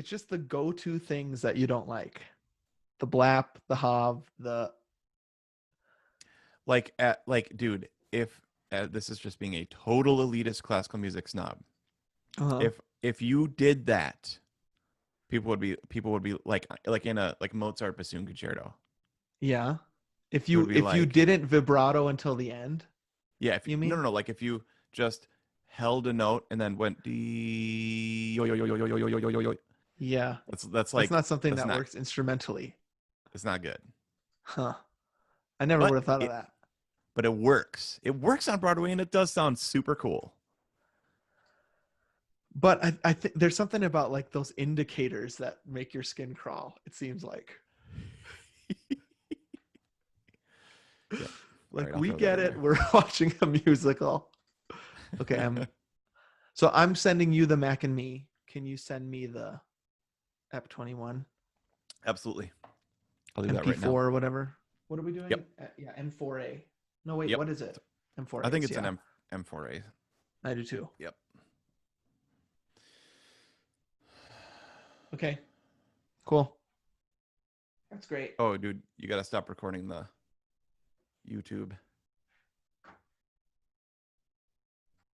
just the go-to things that you don't like. The blap, the hav, the dude, if this is just being a total elitist classical music snob, if you did that, people would be like in a Mozart bassoon concerto. Yeah. If you didn't vibrato until the end. Yeah, if you mean no, like if you just held a note and then went D yo yo yo yo yo yo yo yo yo yo. Yeah. That's like not something that works instrumentally. It's not good. Huh. I never would have thought of that. But it works. It works on Broadway and it does sound super cool. But I think there's something about like those indicators that make your skin crawl, it seems like. Yeah. Like, right, we get it. We're watching a musical. Okay. So I'm sending you the Mac and Me. Can you send me the EP21? Absolutely. I'll do MP4 that right now. or whatever. What are we doing? Yep. Yeah, M4A. No, wait, what is it? M4A. I think it's an M4A. I do too. Yep. Okay. Cool. That's great. Oh, dude, you got to stop recording the YouTube.